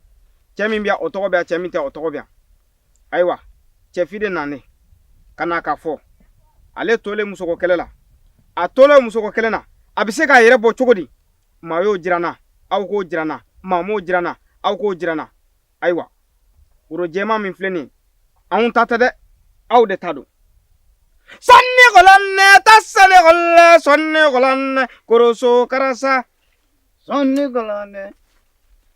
Cɛ min bɛ yan o tɔgɔ bɛ yan, cɛ min tɛ o tɔgɔ bɛ yan. Ayiwa, cɛfi de nane ka na ka fɔ ale tolen musoko kɛlɛ la. A tolen musoko kɛlɛ na, a bɛ se k'a yɛrɛ bɔ cogo di? Maa y'o jira n na, aw k'o jira n na, maa m'o jira n na, aw k'o jira n na. Ayiwa, woro jɛman min filɛ nin ye, anw ta tɛ dɛ, aw de ta don. Sɔnni kɔlɔnɛ ta sɛnɛ kɔlɔnɛ, sɔnni kɔlɔnɛ, koroso karasa. Sɔnni kɔlɔnɛ.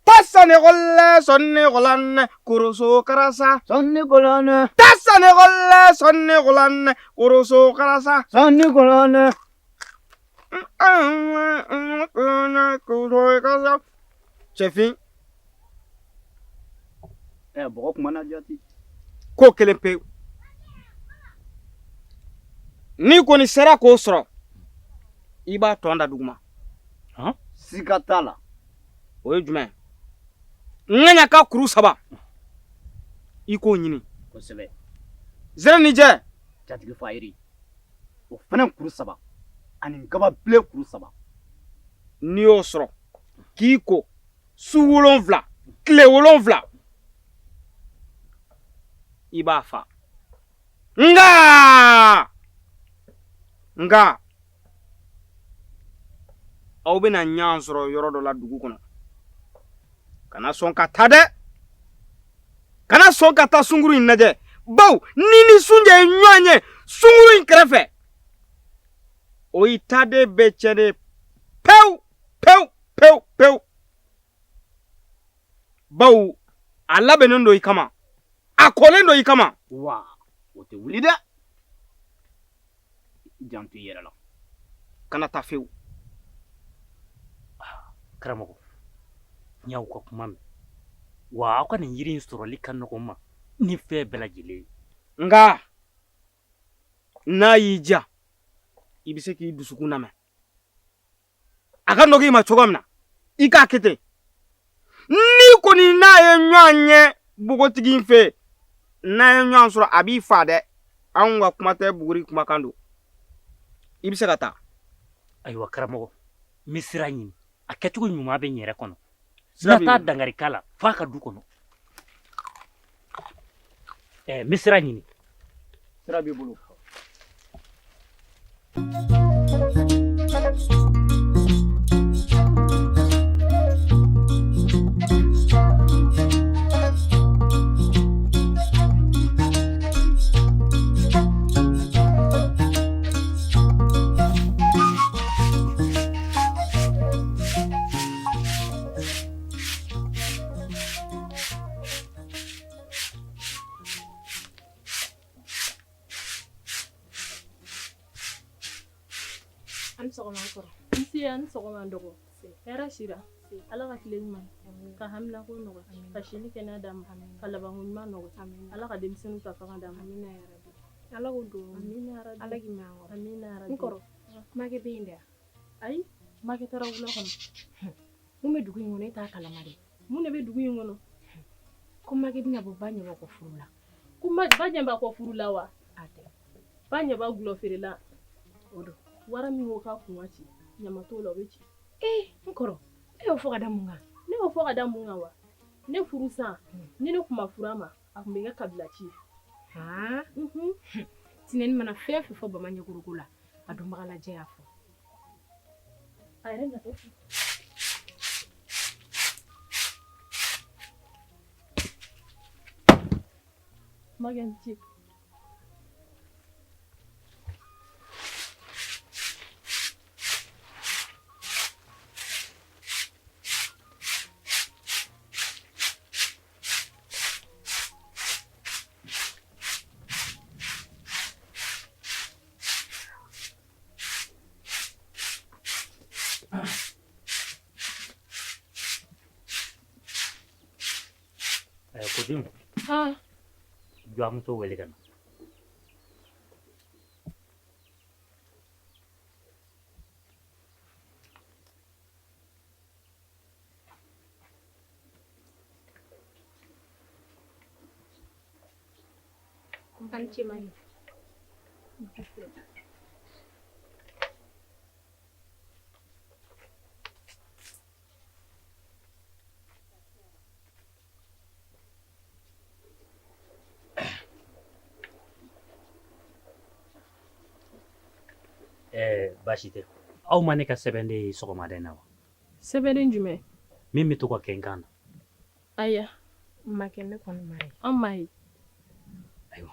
Tassane golle sonne golanne kurusu karasa. Sɔnni kɔlɔnɛ. Tassane golle sonne golanne kurusu karasa. Sɔnni kɔlɔnɛ. Cɛfin. Bɔgɔ kumana jati. Ko kelen pewu. N'i kɔni sera k'o sɔrɔ, i b'a tɔn da duguma. Siga t'a la. O ye jumɛn? Ŋɛɲɛ ka kuru 3. I k'o ɲini. Kosɛbɛ. Zɛrɛ ni jɛ. Jatigi Fayiri. O fana kuru 3 ani gaba bilen kuru 3. N'i y'o sɔrɔ, k'i ko su 7 tile 7 i b'a fa nga aw bɛna ɲan sɔrɔ yɔrɔ dɔ la dugu kɔnɔ kana sɔn ka taa dɛ kana sɔn ka taa sunkuru in lajɛ baw ni sunjɛ ye ɲɔgɔn ye sunkuru in kɛrɛfɛ o y'i taden bɛɛ cɛnnen pewu pewu pewu pewu baw a labɛnnen don i kama a kɔlen don i kama wa o tɛ wuli dɛ janto i yɛrɛ la kana taa fewu karamɔgɔ n y'aw ka kuma mɛn wa aw ka nin yiri in sɔrɔli ka nɔgɔn ma ni fɛn bɛɛ lajɛlen nga n'a y'i diya i bɛ se k'i dusukun lamɛn a ka nɔgɔ i ma cogo min na i k'a kɛ ten ni kɔni n'a ye ɲɔgɔn ye bogotigi in fɛ n'a ye ɲɔgɔn sɔrɔ a b'i fa dɛ anw ka kuma tɛ buguri kumakan don i bɛ se ka taa ayiwa karamɔgɔ n bɛ sira ɲini a kɛcogo ɲuman bɛ n yɛrɛ kɔnɔ sira t'a dangari k'a la f'a ka du kɔnɔ n bɛ sira ɲini sira b'i bolo An sɔgɔma dɔgɔ hɛrɛ sira ala ka tile ɲuman ka hamina ko nɔgɔ ka sini kɛnɛ d'a ma ka labanko ɲuman nɔgɔ ala ka denmisɛnninw ta fanga d'a ma ala ko don ala k'i mɛn kɔrɔ n kɔrɔ makɛ bɛ yen dɛ ayi makɛ taara wula kɔnɔ mun bɛ dugu in kɔnɔ e t'a kalama de mun de bɛ dugu in kɔnɔ ko makɛ bɛna bɔ ba ɲɛbɔ kɔ furu la ko ba ɲɛbɔ kɔ furu la wa a tɛ ba ɲɛbɔ gulɔ feere la o don wara min ko k'a kun ka ci ɲama t'o la o bɛ ci n kɔrɔ e y'o fɔ ka da mun kan ne y'o fɔ ka da mun kan wa ne furu san ni ne kun ma furu a ma a kun bɛ kɛ kabila ci tinɛni mana fɛn fɛn fɔ bamaɲɛkuruko la a dɔnbaga lajɛ y'a fɔ a yɛrɛ natɔ fɔ magɛn ci Kodim, jɔ an muso wele ka na. An ce mai baasi tɛ aw ma ne ka sɛbɛnden ye sɔgɔmaden na wa sɛbɛnden jumɛn min bɛ to ka kɛ n kan na aya ma kɛ ne kɔni ma ye an ma ye ayiwa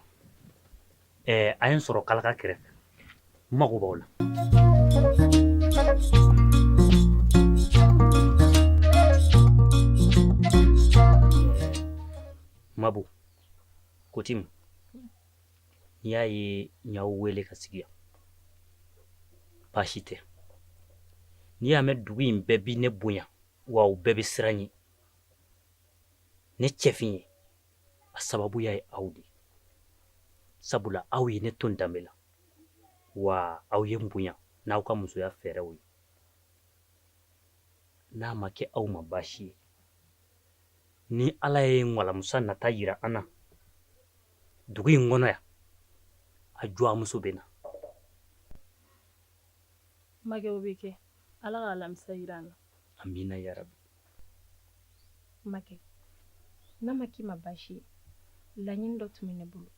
a ye n sɔrɔ kalaka kɛrɛfɛ n mago b'aw la mabu Kotim n'i y'a ye n y'aw wele ka sigi yan baasi tɛ n'i y'a mɛn dugu in bɛɛ bi ne bonya wa u bɛɛ bɛ siran ye ne cɛfin ye a sababuya ye aw de sabula aw ye ne to n danbe la wa aw ye n bonya n'aw ka musoya fɛɛrɛw ye n'a ma kɛ aw ma baasi ye ni ala ye ngwalamusa nata yira an na dugu in kɔnɔ yan a jɔwamuso bɛ na magɛ o bɛ kɛ ala ka alamisa yira an na Amina ya Rabbi. Makɛ n'a ma k'i ma baasi ye laɲini dɔ tun bɛ ne bolo.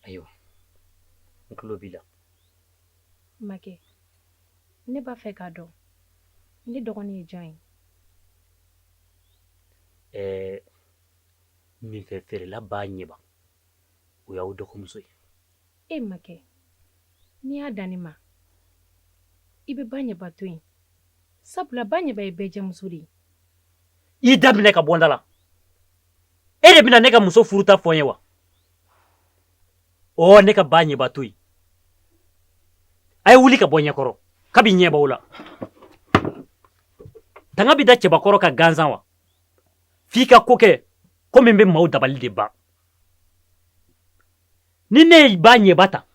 Ayiwa, n tulo b'i la. Makɛ ne b'a fɛ k'a dɔn ne dɔgɔnin ye jɔn ye? Min fɛ feerela b'a ɲɛba o y'aw dɔgɔmuso ye. E makɛ n'i y'a dan ne ma i bɛ ba ɲɛba to yen sabula ba ɲɛba ye bɛɛ jɛmuso de ye. I da minɛ ka bɔ n da la. E de bɛna ne ka muso furuta fɔ n ye wa? Ne ka ba ɲɛba to yen. A ye wuli ka bɔ ɲɛkɔrɔ kabi ɲɛbaw la. Tanga bɛ da cɛbakɔrɔ ka gansan wa? F'i ka ko kɛ ko min bɛ maaw dabali de ban. Ni ne ye ba ɲɛba ta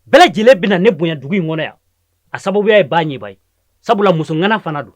bɛɛ lajɛlen bɛna ne bonya dugu in kɔnɔ yan a sababuya ye ba ɲɛba ye sabula muso ŋana fana don.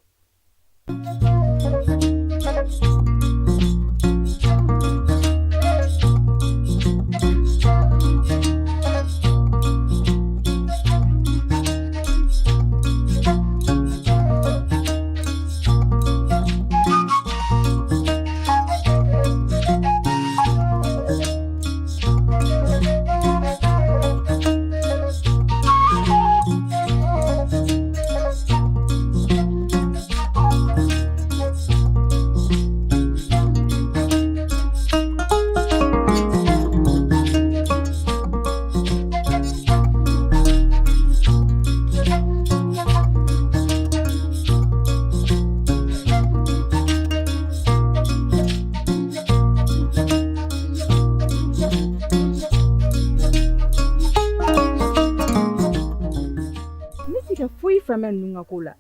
Fama nunga kola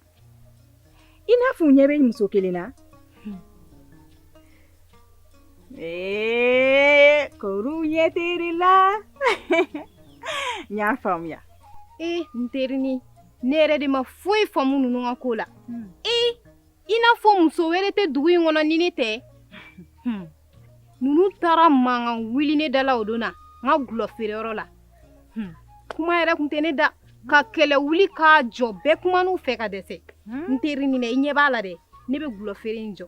ina fu ɲɛbɛ muso kelen na koru ɲɛteri la ɲ'a faamuya. N terini ne yɛrɛ de ma foyi faamu ninnu ka ko la. I n'a fɔ muso wɛrɛ tɛ dugu in kɔnɔ ni ne tɛ. Ninnu taara mankan wuli ne da la o don na n ka gulɔ feereyɔrɔ la. Kuma yɛrɛ kun tɛ ne da. Ka kɛlɛ wuli k'a jɔ bɛɛ kuma n'u fɛ ka dɛsɛ. N teri nin dɛ i ɲɛ b'a la dɛ ne bɛ gulɔ feere in jɔ.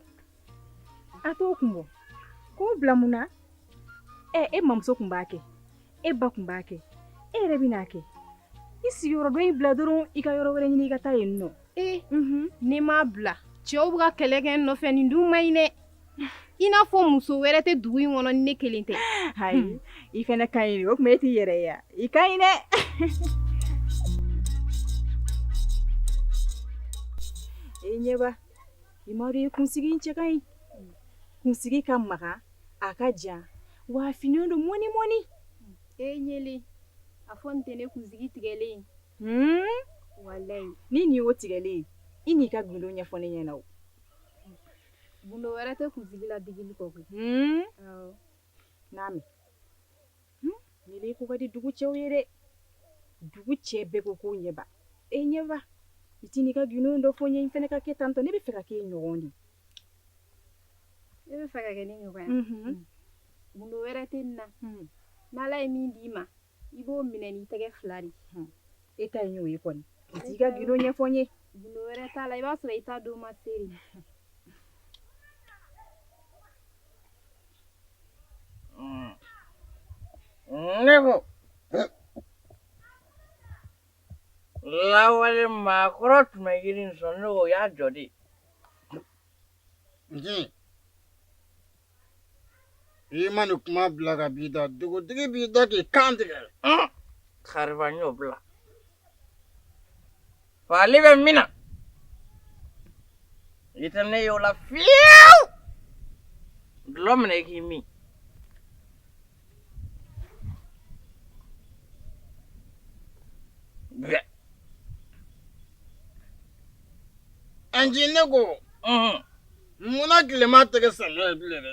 A t'o kun bɔ k'o bila mun na? E mamuso kun b'a kɛ e ba kun b'a kɛ e yɛrɛ bɛ n'a kɛ i sigiyɔrɔ dɔ in bila dɔrɔn i ka yɔrɔ wɛrɛ ɲini i ka taa yen nɔ. Ni m'a bila cɛw bɛ ka kɛlɛ kɛ n nɔfɛ nin dun man ɲi dɛ. I n'a fɔ muso wɛrɛ tɛ dugu in kɔnɔ ni ne kelen tɛ. Ayi i fɛnɛ ka ɲi o tuma e t'i yɛrɛ ye ya i ka ɲi dɛ. Ɲɛba i ma dɔn i kunsigi in cɛ ka ɲi kunsigi ka maga a ka jan wa finiw don mɔni mɔni. Ɲɛli a fɔ n tɛ ne kunsigi tigɛlen. Walayi ni nin y'o tigɛlen i n'i ka gundo ɲɛfɔ ne ɲɛna o. Gundo wɛrɛ tɛ kunsigi la digili kɔ koyi. N'a mɛn ɲɛli ko ka di dugu cɛw ye dɛ dugu cɛ bɛɛ ko k'o ɲɛba ɲɛba i t'i n'i ka gundo dɔ fɔ n ye n fɛnɛ ka kɛ tantɔ ne bɛ fɛ ka k'e ɲɔgɔn de. E bɛ fɛ ka kɛ ne ɲɔgɔn ya? Gundo wɛrɛ tɛ nin na n'Ala ye min d'i ma i b'o minɛ n'i tɛgɛ fila de. E ta ye y'o ye kɔni i t'i ka gundo ɲɛfɔ n ye. Gundo wɛrɛ t'a la i b'a sɔrɔ i t'a don ma seri. Ne ko lawale maakɔrɔ tun bɛ yiri in sɔn ne ko o y'a jɔ de. I ma nin kuma bila ka b'i da dugutigi b'i da k'i kan tigɛ. Kariba n y'o bila. Fagali bɛ min na i tɛ ne ye o la fiyewu. Dulɔ minɛ i k'i min. Anji ne ko munna tilema tɛgɛ samiya ye bilen dɛ.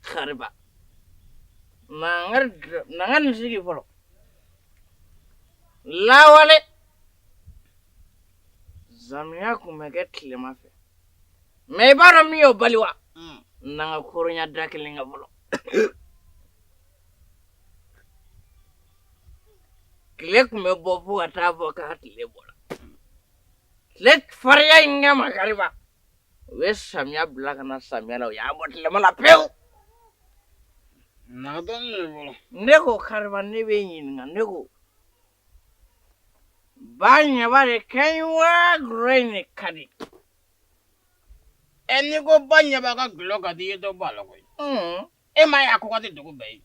Kariba na n ka nin sigi fɔlɔ. Lawale samiya kun bɛ kɛ tilema fɛ mɛ i b'a dɔn min y'o bali wa? N'an ka kɔrɔnya da kelen ka fɔlɔ. Tile kun bɛ bɔ fo ka taa fɔ k'a tile bɔra. Tile fariya in ɲɛ ma kariba. U ye samiya bila ka na samiya la, u y'a bɔ tilema la pewu. Ne ko kariba ne bɛ ɲininka ne ko ba ɲɛba de ka ɲi wa gulɔ in de ka di? N'i ko ba ɲɛba ka gulɔ ka di i ye dɔ b'a la koyi. E m'a ye a ko ka di dugu bɛɛ ye.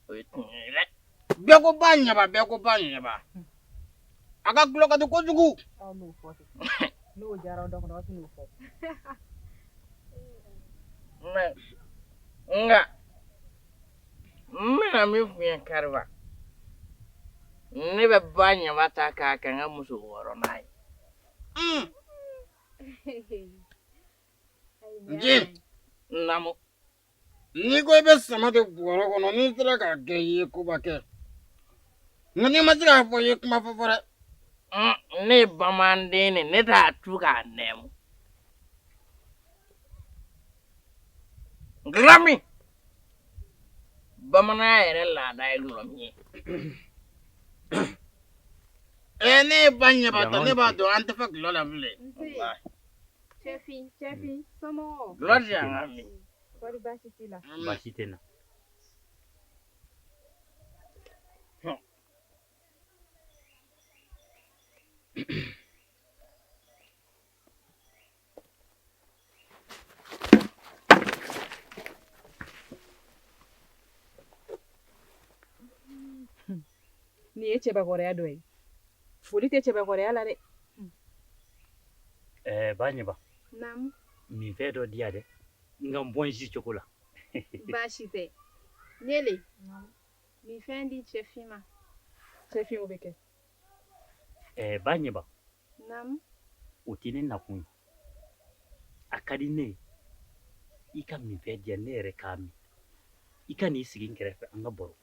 O ye tiɲɛ ye dɛ. Bɛɛ ko ba ɲɛba, bɛɛ ko ba ɲɛba. A ka gulɔ ka di kojugu. N'o diyara aw da kɔnɔ aw tɛ n'o fɔ. Nka n bɛna min f'i ye kariba, ne bɛ ba ɲɛba ta k'a kɛ n ka muso wɔɔrɔ n'a ye. Nji. Naamu. N'i ko i bɛ sama de bɔrɔ kɔnɔ n'i sera k'a kɛ i ye koba kɛ. Nka n'i ma se k'a fɔ i ye kuma fɔ dɛ. Ne ye bamanden de ne t'a tu k'a nɛmu. Gulɔ min bamananya yɛrɛ laada ye gulɔ min ye. Ne ye ba ɲɛba ta ne b'a dɔn an tɛ fɛ gulɔ la bilen. Cɛfin, somɔgɔw. Gulɔ di yan ka min. Kɔri baasi t'i la? Baasi tɛ na. Nin ye cɛbakɔrɔya dɔ ye. Foli tɛ cɛbakɔrɔya la dɛ. Ba ɲɛba. Naamu. Minfɛn dɔ di yan dɛ. N ka n bɔ n si cogo la. Baasi tɛ. Nele. Minfɛn di cɛfin ma. Cɛfin o bɛ kɛ. Ba ɲɛba. Naamu. O tɛ ne nakun ye. A ka di ne ye i ka minfɛn di yan ne yɛrɛ k'a min. I ka n'i sigi n kɛrɛfɛ an ka baro.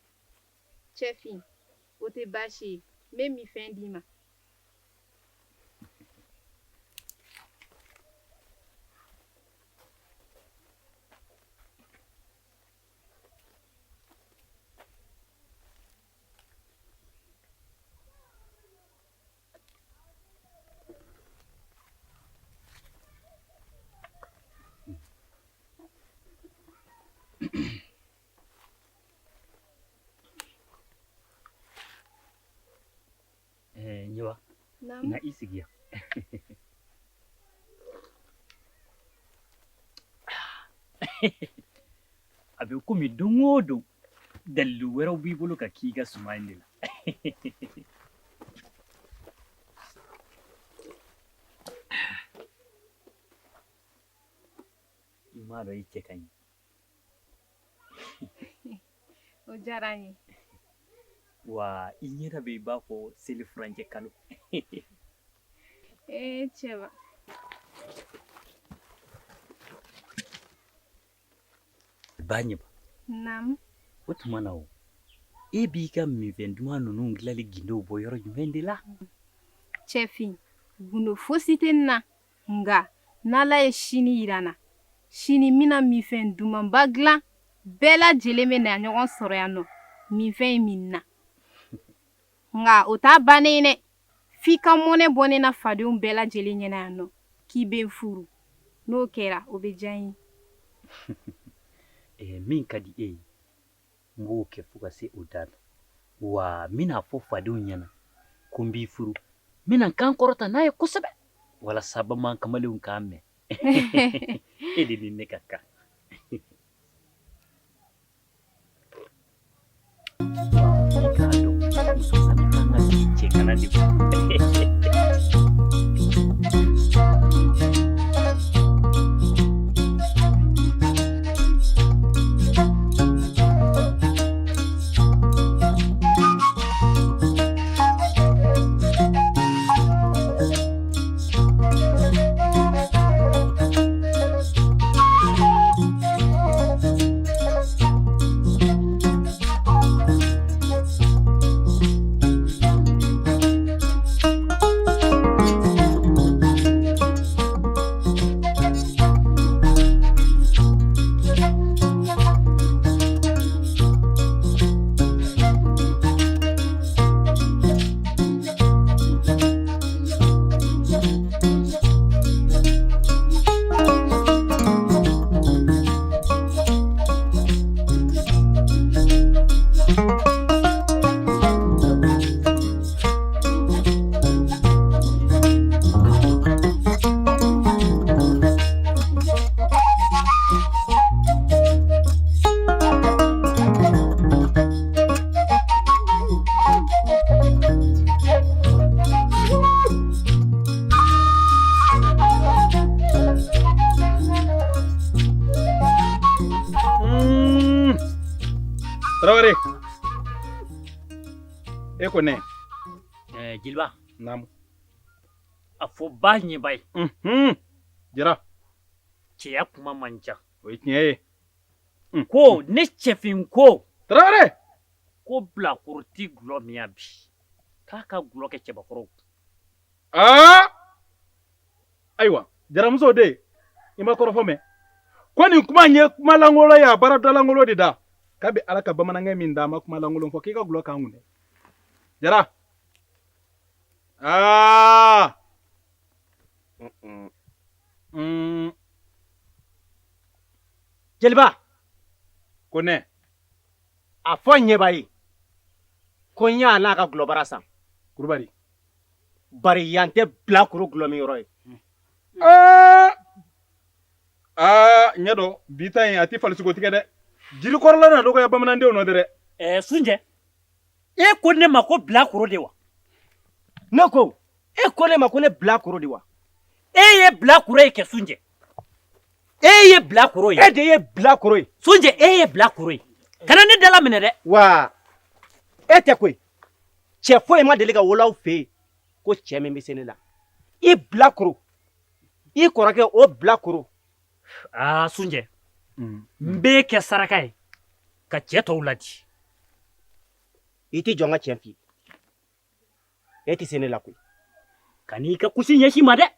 Cɛfin, o tɛ baasi ye. N bɛ minfɛn d'i ma. Ɲɛba. Na i sigi yan. A bɛ komi don o don dalilu wɛrɛw b'i bolo ka k'i ka suma in de la. I m'a dɔn i cɛ ka ɲi. O diyara n ye. Wa i ɲɛda bɛ i b'a fɔ seli furancɛ kalo. Cɛba. Ba ɲɛba. Naamu. O tuma na o e b'i ka minfɛn duman ninnu dilanli gindow bɔ yɔrɔ jumɛn de la? Cɛfin, gundo fosi tɛ n na. Nka n'Ala ye sini yira n na, sini n bɛna minfɛn dumanba dilan. Bɛɛ lajɛlen bɛ na ɲɔgɔn sɔrɔ yan nɔ. Minfɛn in min na. Nka o t'a bannen ye dɛ. F'i ka mɔnɛ bɔ ne na fadenw bɛɛ lajɛlen ɲɛna yan nɔ k'i bɛ n furu. N'o kɛra o bɛ diya n ye. Min ka di e ye n b'o kɛ fo ka se o da la. Wa n bɛna fɔ fadenw ɲɛna ko n b'i furu. N bɛna n kan kɔrɔta n'a ye kosɛbɛ walasa bamanan kamalenw k'a mɛn. E de ni ne ka kan. I k'a dɔn muso fana kan ka k'i cɛ kana de bɔ. Tarawele. E ko ne? Jilba. Namu. A fo ba ɲɛ ba ye. Jara. Cɛya kuma man ca. O ye tiɲɛ ye. Ko ne cɛfin ko. Tarawele. Ko bilakoro ti gulɔ min ya bi. K'a ka gulɔ kɛ cɛbakɔrɔw. Ayiwa, jaramuso de i ma kɔrɔfɔ mɛn. Ko nin kuma in ye kuma lankolon ye a baara dɔlankolon de da. K'a bɛ Ala ka bamanankɛ min d'a ma kuma lankolon fɔ k'i ka gulɔ k'an kun dɛ. Jara. Jeliba. Ko ne. A fɔ n ɲɛba ye ko n y'a n'a ka gulɔbara san. Kulubali. Bari yan tɛ bilakoro gulɔ min yɔrɔ ye. Ɲɛ dɔn bi ta in a ti falisogo tigɛ dɛ. Jiri kɔrɔla na dɔgɔya bamanandenw nɔ dɛ. Sunjɛ, e ko ne ma ko bilakoro de wa? Ne ko, e ko ne ma ko ne bilakoro de wa? E ye bilakoro ye kɛ Sunjɛ. E ye bilakoro ye. E de ye bilakoro ye. Sunjɛ, e ye bilakoro ye. Kana ne dala minɛ dɛ. Wa e tɛ koyi. Cɛ foyi ma deli ka wolo aw fɛ yen ko cɛ min bɛ se ne la. I bilakoro. I kɔrɔkɛ o bilakoro. Sunjɛ. N b'e kɛ saraka ye ka cɛ tɔw ladi. I tɛ jɔn ka cɛ f'i ye. E tɛ se ne la koyi. Ka n'i ka kusi ɲɛsin ma dɛ.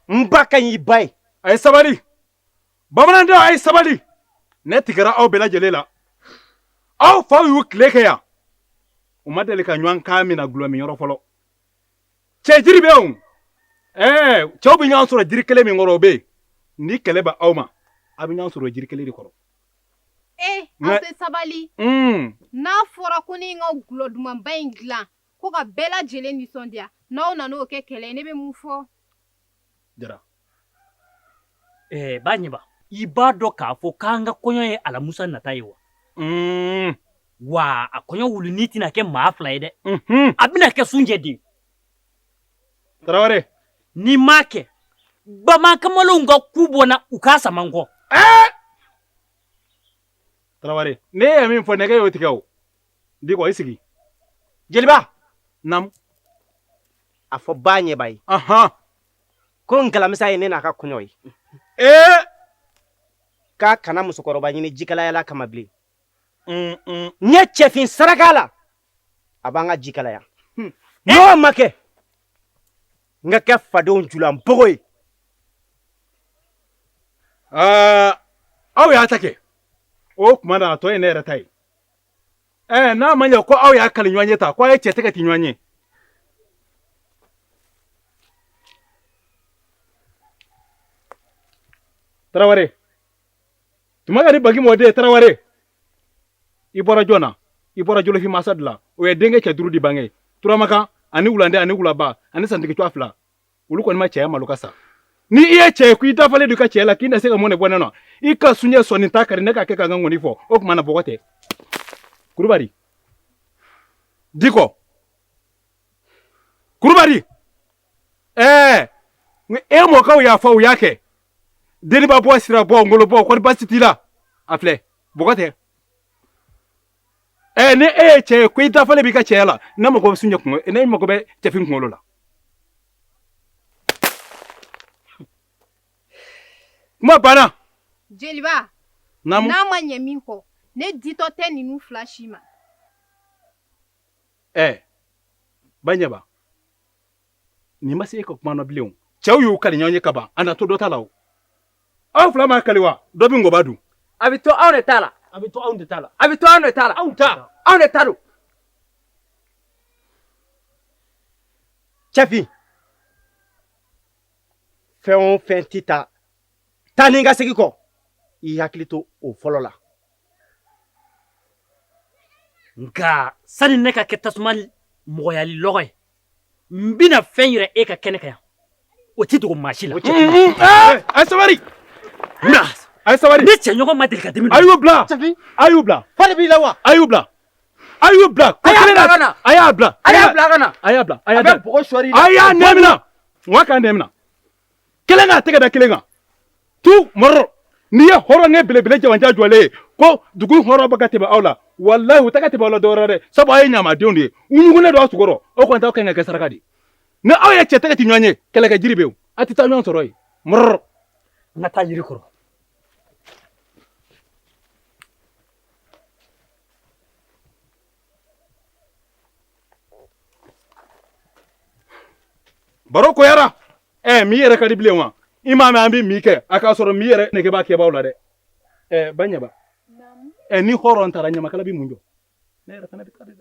N ba ka ɲi ba ye. A ye sabali. Bamanandenw a ye sabali. Ne tigɛra aw bɛɛ lajɛlen la. Aw faw y'u tile kɛ yan. U ma deli ka ɲɔgɔn kan min na gulɔ min yɔrɔ fɔlɔ. Cɛ jiri bɛ yen. Cɛw bɛ ɲɔgɔn sɔrɔ jiri kelen min kɔrɔ o bɛ yen. Ni kɛlɛ bɛ aw ma, a bɛ ɲɔgɔn sɔrɔ jiri kelen de kɔrɔ. Aw tɛ sabali. N'a fɔra ko ne ka gulɔ dumanba in dilan ko ka bɛɛ lajɛlen nisɔndiya n'aw nan'o kɛ kɛlɛ ne bɛ mun fɔ? Jara. Ba ɲɛba, i b'a dɔn k'a fɔ k'an ka kɔɲɔ ye Alamusa nata ye wa? Wa a kɔɲɔ wuluni tɛna kɛ maa fila ye dɛ. A bɛna kɛ Sunjɛ de. Tarawele. N'i m'a kɛ, Bamankamalenw ka ku bɔnna u k'a sama n kɔ. Tarawele, ne ye min fɔ nɛgɛ y'o tigɛ o. Diko i sigi. Jeliba. Naamu. A fɔ ba ɲɛba ye. Ko nkalamisa ye ne n'a ka kɔɲɔ ye. K'a kana musokɔrɔba ɲini jikalayala kama bilen. N ye cɛfin saraka la a b'an ka jikalaya. N'o ma kɛ n ka kɛ fadenw julanbogo ye. Aw y'a ta kɛ. O tuma na a tɔ ye ne yɛrɛ ta ye. N'a ma ɲɛ ko aw y'a kali ɲɔgɔn ye ta, ko a ye cɛ tɛgɛ ti ɲɔgɔn ye. Tarawele. Tuma ka ni bagi mɔden Tarawele. I bɔra jɔn na? I bɔra Jolofin masa de la. O ye denkɛ cɛ 5 di bange. Turamakan ani Wulande ani Wulaba ani Santigi Cuwa 2. Olu kɔni ma cɛya malo ka sa. Ni i ye cɛ ko i dafalen do ka cɛ la k'i na se ka mun de bɔ ne na. I ka Sunjɛ sɔnni ta kari ne ka kɛ ka n ka ŋɔni fɔ. O tuma na bɔgɔ tɛ. Kulubali. Diko. Kulubali. E mɔkɛw y'a fɔ u y'a kɛ. Deniba bɔ sira bɔ ngolo bɔ kɔni basi t'i la. A filɛ bɔgɔ tɛ. Ni e ye cɛ ko i dafalen b'i ka cɛya la ne mago bɛ Sunjɛ kunkolo ne mago bɛ cɛfin kunkolo la. Kuma banna. Jeliba. Naamu. N'a ma ɲɛ min kɔ ne ditɔ tɛ ninnu 2 si ma. Ba ɲɛba. Nin ma se e ka kuma na bilen o. Cɛw y'u kali ɲɔgɔn ye ka ban a na to dɔ ta la o. Aw 2 ma kali wa dɔ bɛ ngɔba dun. A bɛ to aw de ta la. A bɛ to anw de ta la. A bɛ to anw de ta la. Anw ta. Anw de ta don. Cɛfin. Fɛn o fɛn tɛ taa. Taa ni ka segin kɔ. I hakili to o fɔlɔ la. Nka sani ne ka kɛ tasuma mɔgɔyali lɔgɔ ye n bɛna fɛn yira e ka kɛnɛ kan yan o tɛ dogo maa si la. A ye sabali. A ye sabali. Ne cɛɲɔgɔn ma deli ka dimi. A y'u bila. A y'u bila. Fa de b'i la wa. A y'u bila. A y'u bila. A y'a bila ka na. A y'a bila. A y'a bila ka na. A y'a bila. A bɛ bɔgɔ sɔri. A y'a nɛmina. Wa k'a nɛmina. Kelen k'a tɛgɛ da kelen kan. Tu mɔrɔ. N'i ye hɔrɔn ne belebele jamanja jɔlen ye ko dugu hɔrɔn bɛ ka tɛmɛ aw la wallahi u taga tɛmɛ la dɔwɛrɛ dɛ sabu a ye ɲamadenw de ye u ɲugunnen don a sukɔrɔ o kɔni t'aw kan ka kɛ saraka de ni aw ye cɛ tɛgɛ ti ɲɔgɔn ye kɛlɛkɛ jiri bɛ a tɛ taa ɲɔgɔn sɔrɔ yen mɔrɔ n ka taa yiri kɔrɔ baro koyara mi yɛrɛ ka di bilen wa i m'a mɛn an bɛ mi kɛ a k'a sɔrɔ mi yɛrɛ nege b'a kɛbaaw la dɛ Baɲɛba ni hɔrɔn taara ɲamakala bɛ mun jɔ ne yɛrɛ fana bɛ taa dɛ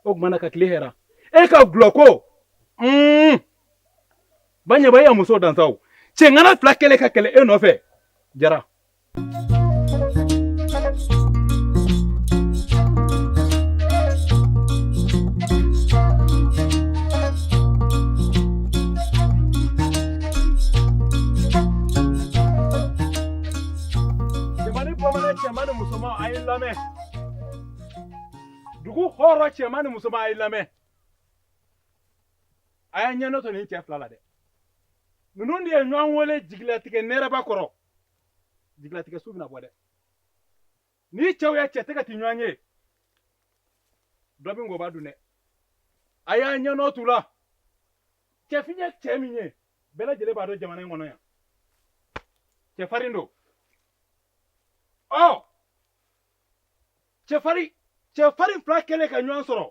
o tuma na ka tile hɛra e ka gulɔ ko Baɲɛba e ya muso dansa o cɛ ŋana fila kɛlɛ ka kɛlɛ e nɔfɛ jara cɛman ni musoman a ye lamɛn dugu hɔrɔn cɛman ni musoman a ye lamɛn a y'a ɲɛ nɔtɔ nin cɛ fila la dɛ ninnu de ye ɲɔgɔn wele jigilatigɛ nɛrɛba kɔrɔ jigilatigɛ su bɛna bɔ dɛ ni cɛw ye cɛ tɛgɛ ti ɲɔgɔn ye dɔ bɛ ngɔba dun dɛ a y'a ɲɛ nɔ t'u la cɛfin ye cɛ min ye bɛɛ lajɛlen b'a dɔn jamana in kɔnɔ yan cɛfarin don cɛfarin fila kɛlen ka ɲɔgɔn sɔrɔ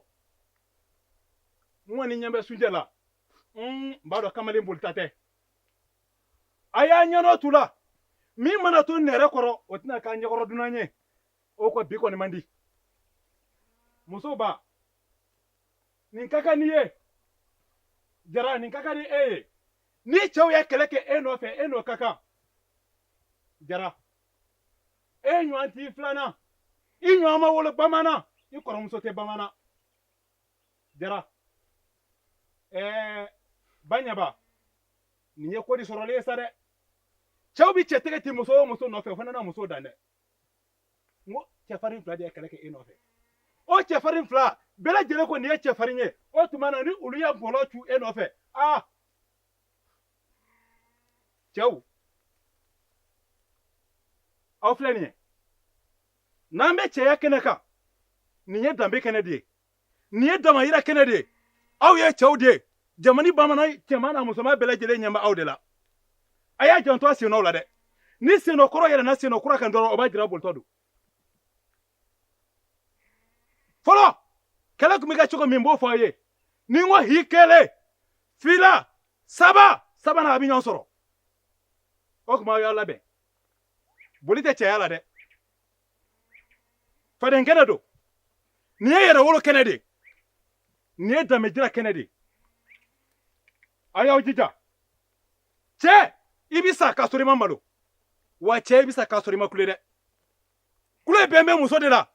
n kɔni ɲɛ bɛ sunjɛ la n b'a dɔn kamalen bolita tɛ a y'a ɲɛnɔ t'u la min mana to nɛrɛ kɔrɔ o tɛna k'a ɲɛkɔrɔ dunan ye o ko bi kɔni man di muso ba nin ka kan ni ye jara nin ka kan ni e ye ni cɛw ye kɛlɛ kɛ e nɔfɛ e n'o ka kan jara e ɲɔgɔn t'i filanan i ɲɔgɔn ma wolo bamanan i kɔrɔmuso tɛ bamanan jara Baɲɛba nin ye ko di sɔrɔlen ye sa dɛ cɛw bi cɛ tɛgɛ ti muso o muso nɔfɛ o fana na muso dan dɛ n ko cɛfarin fila de ye kɛlɛ kɛ e nɔfɛ o cɛfarin fila bɛɛ lajɛlen ko nin ye cɛfarin ye o tuma na ni olu ye bɔlɔ cu e nɔfɛ cɛw aw filɛ nin ye n'an bɛ cɛya kɛnɛ kan nin ye danbe kɛnɛ de ye nin ye damayira kɛnɛ de ye aw ye cɛw de ye jamana bamanan cɛman n'a musoman bɛɛ lajɛlen ɲɛ bɛ aw de la a y'a janto a sennɔw la dɛ ni sennɔ kɔrɔ yɛlɛnna sennɔ kura kan dɔrɔn o b'a jira bolitɔ don fɔlɔ kɛlɛ tun bɛ kɛ cogo min n b'o fɔ aw ye ni n ko hi kelen fila saba sabanan a bɛ ɲɔgɔn sɔrɔ o tuma aw y'aw labɛn boli tɛ cɛya la dɛ faden kɛnɛ don nin ye yɛrɛ wolo kɛnɛ de nin ye danbejira kɛnɛ de a y'aw jija cɛ i bɛ sa k'a sɔrɔ i ma malo wa cɛ i bɛ sa k'a sɔrɔ i ma kule dɛ kule bɛn bɛ muso de la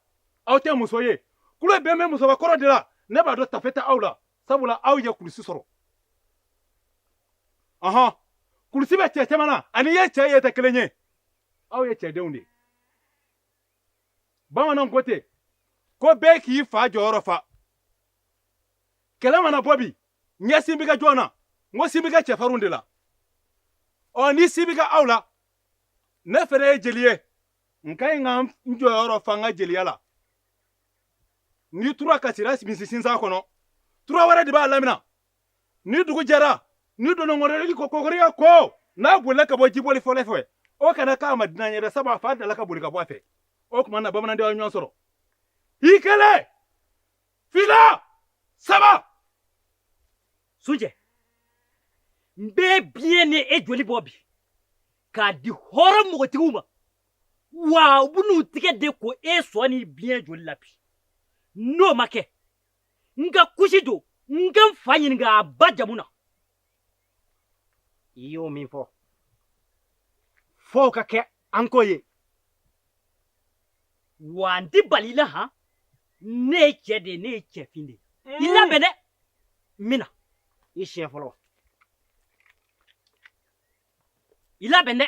aw tɛ muso ye kule bɛn bɛ musokɔrɔ de la ne b'a dɔn tafe tɛ aw la sabula aw ye kulusi sɔrɔ kulusi bɛ cɛ caman na ani ye cɛ ye tɛ kelen ye aw ye cɛdenw de bamananw ko ten ko bɛɛ k'i fa jɔyɔrɔ fa kɛlɛ mana bɔ bi ɲɛsin bɛ kɛ jɔn na n ko sin bɛ kɛ cɛfarinw de la ni sin bɛ kɛ aw la ne fɛnɛ ye jeli ye n ka ɲi ka n jɔyɔrɔ fa n ka jeliya la n'i tura ka sira misi sinsan kɔnɔ tura wɛrɛ de b'a lamina ni dugu jɛra ni dɔnɔnkɔrɔli kokoriya ko n'a bolila ka bɔ jiboli fɔlɔ fɛ o kana k'a ma dinan ye dɛ sabu a fa dala ka boli ka bɔ a fɛ o tuma na bamanandenw ye ɲɔgɔn sɔrɔ i kelen fila saba sunjɛ n bɛ biɲɛ ni e joli bɔ bi k'a di hɔrɔn mɔgɔtigiw ma wa u bɛn'u tigɛ de ko e sɔn ni biɲɛ joli la bi n'o ma kɛ n ka kusi don n ka n fa ɲininka a ba jamu na i y'o min fɔ f'o ka kɛ an ko ye wa n tɛ bali i la han ne ye cɛ de ye ne ye cɛfin de ye i labɛn dɛ n bɛna i siɲɛ fɔlɔ i labɛn dɛ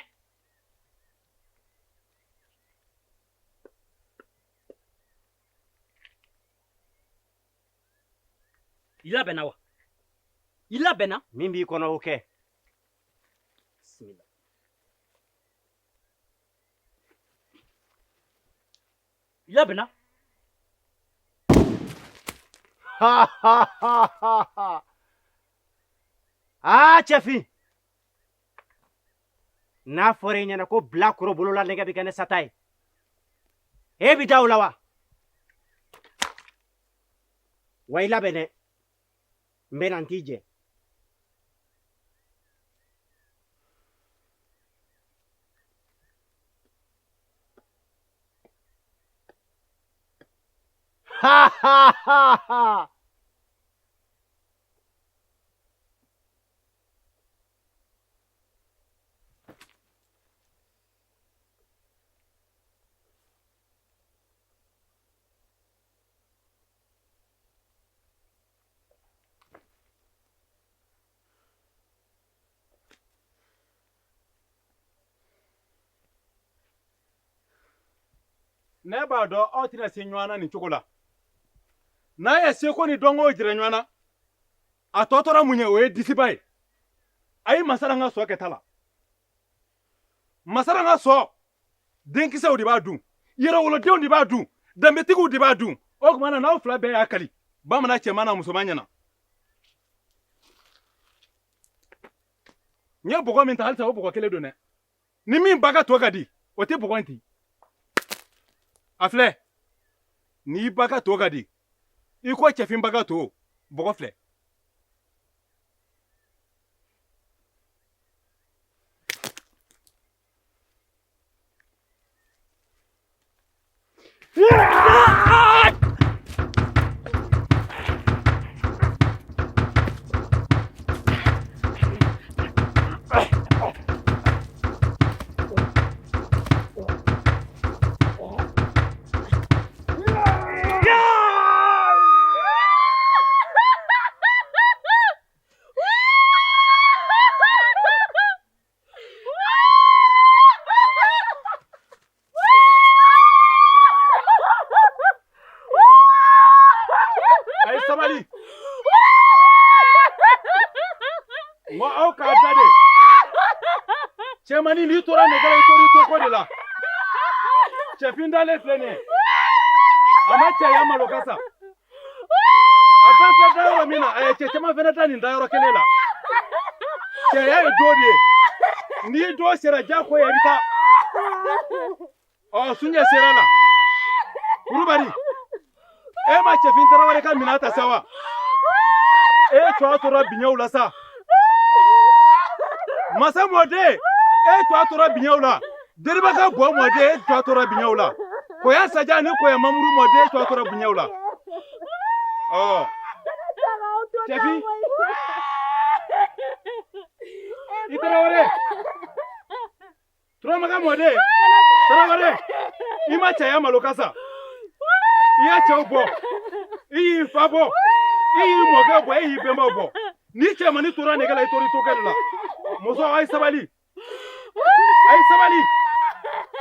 i labɛnna wa i labɛnna min b'i kɔnɔ o kɛ i labɛnna Ah, Chefi. N'a fɔra ɲɛna ko bila koro bolo la nɛgɛ bɛ kɛ ne sata ye. E bɛ da o la wa? Wa i labɛn dɛ. N bɛ na n t'i jɛ. Ha ha ha ha. Ne b'a dɔn aw tɛna se ɲɔgɔn na nin cogo la. N'a ye seko ni dɔnko jira ɲɔgɔn na, a tɔ tora mun ye o ye disiba ye. A ye masala n ka sɔ kɛta la. Masala n ka sɔ denkisɛw de b'a dun, yɛrɛwolodenw de b'a dun, danbetigiw de b'a dun. O tuma na n'aw fila bɛɛ y'a kali, bamanan cɛman na musoman ɲɛna. N ye bɔgɔ min ta halisa o bɔgɔ kelen don dɛ. Ni min ba ka to ka di, o tɛ bɔgɔ in ten. A filɛ, n'i ba ka to ka di, i ko cɛfin ba ka to, bɔgɔ filɛ. Sabali. Mo aw ka da de. Cɛmani n'i tora nɛgɛ la i tori to ko de la. Cɛfin dalen filɛ nin ye. A ma cɛya malo ka sa. A bɛɛ filɛ dayɔrɔ min na, a ye cɛ caman fɛnɛ ta nin dayɔrɔ kelen la. Cɛya ye do de ye. N'i do sera diyagoya i bɛ taa. Ɔ Sunjɛ sera la. Kulubali. E ma cɛfin Tarawele ka minɛ ta sa wa? E tɔ tora biɲɛw la sa. Masa Mɔden, e tɔ tora biɲɛw la. Deriba ka bɔ Mɔden, e tɔ tora biɲɛw la. Koya Saja ni Koya Mamuru Mɔden, e tɔ tora biɲɛw la. Ɔ cɛfin, i Tarawele, Turamagan Mɔden, Tarawele, i ma cɛya malo ka sa. I y'a cɛw bɔ, i y'i fa bɔ, i y'i mɔkɛ bɔ, i y'i bɛnbaw bɔ. Ni cɛmani tora nɛgɛ la i tori to kɛ de la. Muso, a ye sabali. A ye sabali.